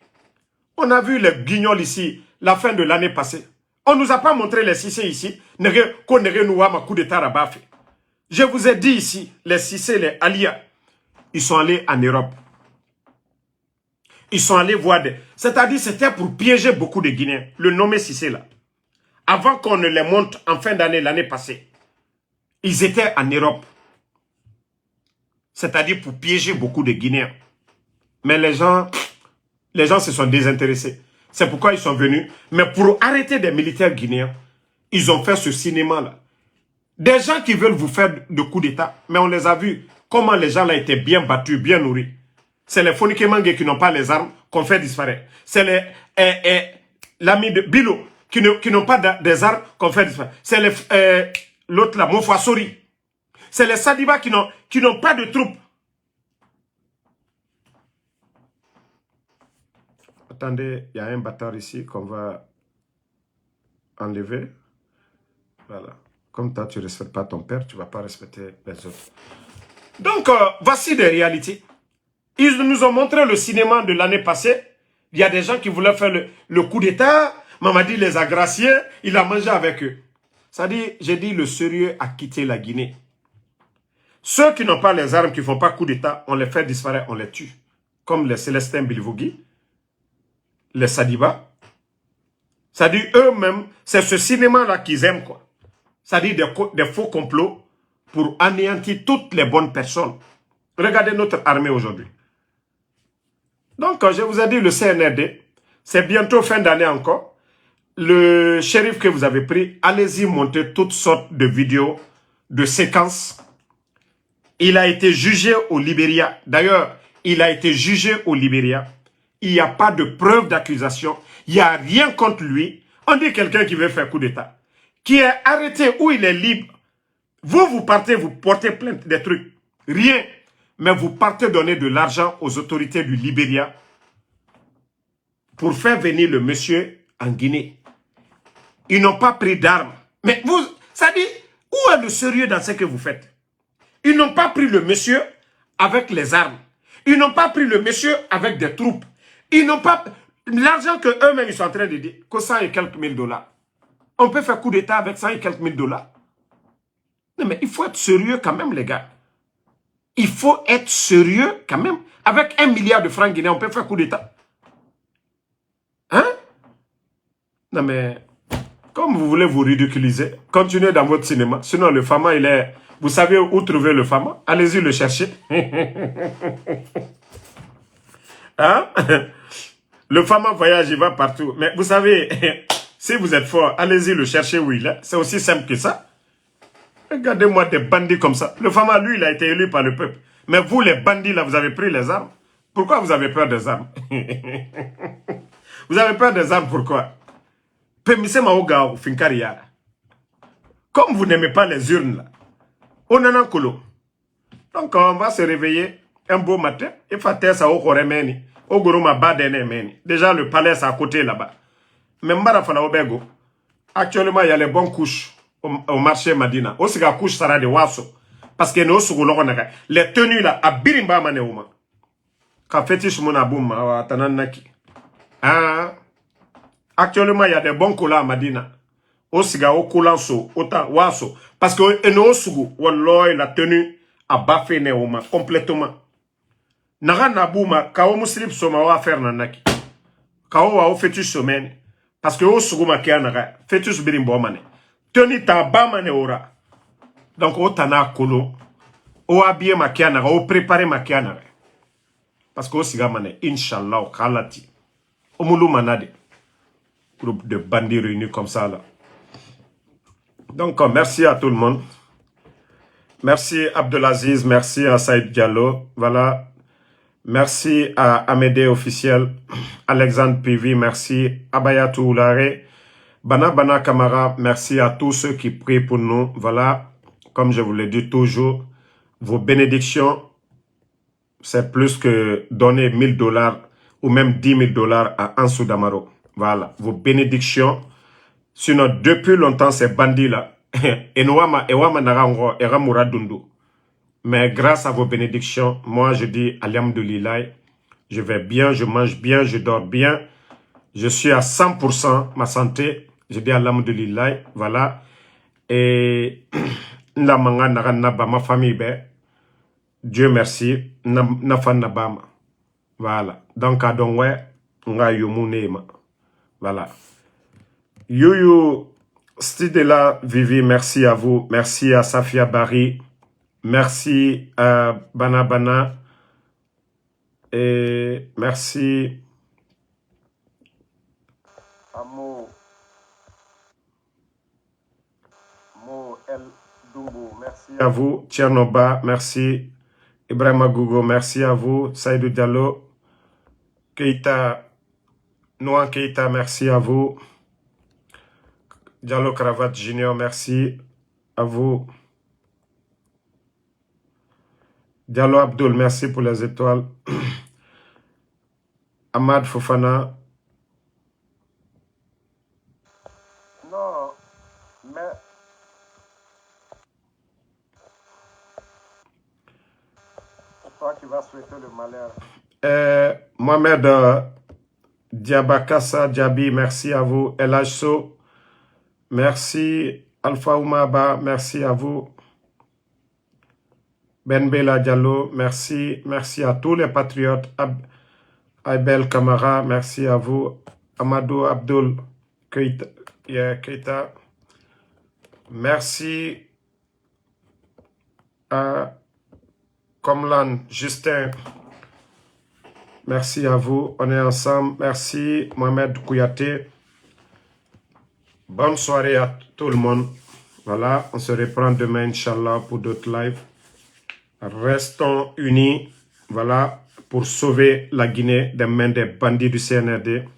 On a vu les guignols ici, la fin de l'année passée. On ne nous a pas montré les Cissé ici. Coup d'État Rabat. Je vous ai dit ici, les Cissé, les Alia, ils sont allés en Europe. Ils sont allés voir des... C'est-à-dire, c'était pour piéger beaucoup de Guinéens. Le nommé Cissé là. Avant qu'on ne les monte en fin d'année, l'année passée. Ils étaient en Europe. C'est-à-dire pour piéger beaucoup de Guinéens. Mais les gens se sont désintéressés. C'est pourquoi ils sont venus. Mais pour arrêter des militaires guinéens, ils ont fait ce cinéma-là. Des gens qui veulent vous faire de coups d'État, mais on les a vus. Comment les gens là étaient bien battus, bien nourris. C'est les Fonikemangue qui n'ont pas les armes qu'on fait disparaître. C'est les l'ami de Bilo qui n'ont pas des armes qu'on fait disparaître. C'est l'autre là, Mofoasori. C'est les Sadiba qui n'ont pas de troupes. Attendez, il y a un bâtard ici qu'on va enlever. Voilà. Comme toi, tu ne respectes pas ton père, tu ne vas pas respecter les autres. Donc, voici des réalités. Ils nous ont montré le cinéma de l'année passée. Il y a des gens qui voulaient faire le coup d'État. Mamadi les a graciés. Il a mangé avec eux. Ça dit, j'ai dit, le sérieux a quitté la Guinée. Ceux qui n'ont pas les armes, qui ne font pas coup d'État, on les fait disparaître, on les tue. Comme les Célestins Bilvougui, les Sadiba. Ça dit, eux-mêmes, c'est ce cinéma-là qu'ils aiment, quoi. Ça dit des faux complots pour anéantir toutes les bonnes personnes. Regardez notre armée aujourd'hui. Donc, je vous ai dit, le CNRD, c'est bientôt fin d'année encore. Le shérif que vous avez pris, allez-y monter toutes sortes de vidéos, de séquences. Il a été jugé au Libéria. D'ailleurs, il a été jugé au Libéria. Il n'y a pas de preuve d'accusation. Il n'y a rien contre lui. On dit quelqu'un qui veut faire coup d'État. Qui est arrêté ou il est libre. Vous partez, vous portez plainte des trucs. Rien. Mais vous partez donner de l'argent aux autorités du Libéria pour faire venir le monsieur en Guinée. Ils n'ont pas pris d'armes. Mais vous, ça dit, où est le sérieux dans ce que vous faites? Ils n'ont pas pris le monsieur avec les armes. Ils n'ont pas pris le monsieur avec des troupes. Ils n'ont pas... L'argent qu'eux-mêmes ils sont en train de dire, que 100 et quelques mille dollars. On peut faire coup d'État avec 100 et quelques mille dollars. Non mais il faut être sérieux quand même les gars. Il faut être sérieux quand même. Avec 1 milliard de francs guinéens, on peut faire coup d'État. Hein? Non mais... Comme vous voulez vous ridiculiser, continuez dans votre cinéma. Sinon, le Fama, il est... Vous savez où trouver le Fama? Allez-y le chercher. Hein? Le Fama voyage, il va partout. Mais vous savez, si vous êtes fort, allez-y le chercher où il est. C'est aussi simple que ça. Regardez-moi des bandits comme ça. Le Fama, lui, il a été élu par le peuple. Mais vous, les bandits, là, vous avez pris les armes. Pourquoi vous avez peur des armes? Vous avez peur des armes, pourquoi? Comme vous n'aimez pas les urnes, là, on en a colo. Donc, on va se réveiller un beau matin. Il faut faire ça au Koremeni. Au Goroma Badenemeni. Déjà, le palais, c'est à côté là-bas. Mais Mbarafana Obego, actuellement, il y a les bonnes couches au marché Madina. Aussi, la couche sera de Wasso. Parce que nous, les tenues là, à Birimba Maneuma. Quand fétiche mon aboum, à Tananaki. Ah. Actuellement, il y a des bons colas à Madina. Au siga, au coulanso, autant, waso. Parce que eno sugu, walloy la tenue a bafé neoma complètement. Naga nabouma, kao muslip soma wa faire nanaki. Kao wa o fetus semaine. Parce que au sugu ma kia naga, fetus birimbo mane. Tenue ta bamane ora. Donc au tana kolo, au habillé ma kia naga, au préparé ma kia naga. Parce que au siga mane, inshallah, au kalati. Au moulou manade. Groupe de bandits réunis comme ça là. Donc, merci à tout le monde. Merci Abdelaziz, merci à Saïd Diallo. Voilà. Merci à Amédée Officiel, Alexandre Pivi, merci. Abayatou Oulare, Bana Kamara, merci à tous ceux qui prient pour nous. Voilà. Comme je vous l'ai dit toujours, vos bénédictions, c'est plus que donner $1000 ou même $10 000 à Ansou Damaro. Voilà. Vos bénédictions. Sinon, depuis longtemps, ces bandits-là, mais grâce à vos bénédictions, moi, je dis Alhamdoulilah, je vais bien, je mange bien, je dors bien. Je suis à 100%, ma santé. Je dis Alhamdoulilah, voilà. Et ma famille, Dieu merci, voilà. Donc, voilà. Yoyo Stidela Vivi, merci à vous. Merci à Safia Bari. Merci à Bana. Et merci à Mo El Dumbo. Merci à vous. Tchernoba, merci. Ibrahima Gougo, merci à vous. Saïdou Diallo. Keita, Noan Keita, merci à vous. Diallo Cravate Junior, merci à vous. Diallo Abdul, merci pour les étoiles. Ahmad Fofana. Non, mais... Toi qui vas souhaiter le malheur. Mohamed Diabakassa Diaby, merci à vous. El Hso. Merci Alpha Oumaba, merci à vous. Benbela Diallo, merci. Merci à tous les patriotes. Aibel Kamara, merci à vous. Amadou Abdul Keita. Merci à Komlan Justin. Merci à vous. On est ensemble. Merci Mohamed Kouyaté. Bonne soirée à tout le monde. Voilà, on se reprend demain, Inch'Allah, pour d'autres lives. Restons unis, voilà, pour sauver la Guinée des mains des bandits du CNRD.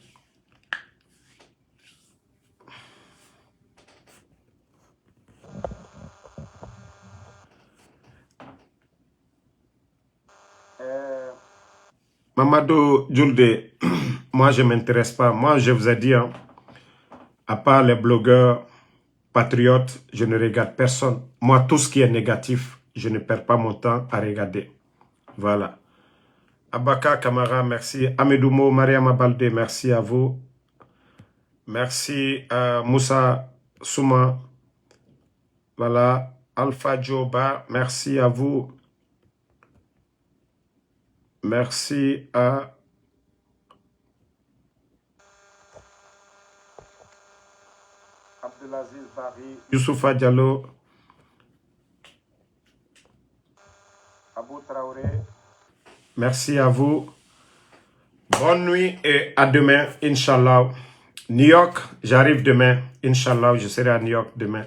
Mamadou Djoulde, moi je ne m'intéresse pas. Moi je vous ai dit, hein, à part les blogueurs patriotes, je ne regarde personne. Moi, tout ce qui est négatif, je ne perds pas mon temps à regarder. Voilà. Abaka Kamara, merci. Amedoumo, Mariama Balde, merci à vous. Merci à Moussa Souma. Voilà. Alpha Joba, merci à vous. Merci à... Abdelaziz Bari, Youssoufa Diallo, Abou Traoré. Merci à vous. Bonne nuit et à demain, Inch'Allah. New York, j'arrive demain. Inch'Allah, je serai à New York demain.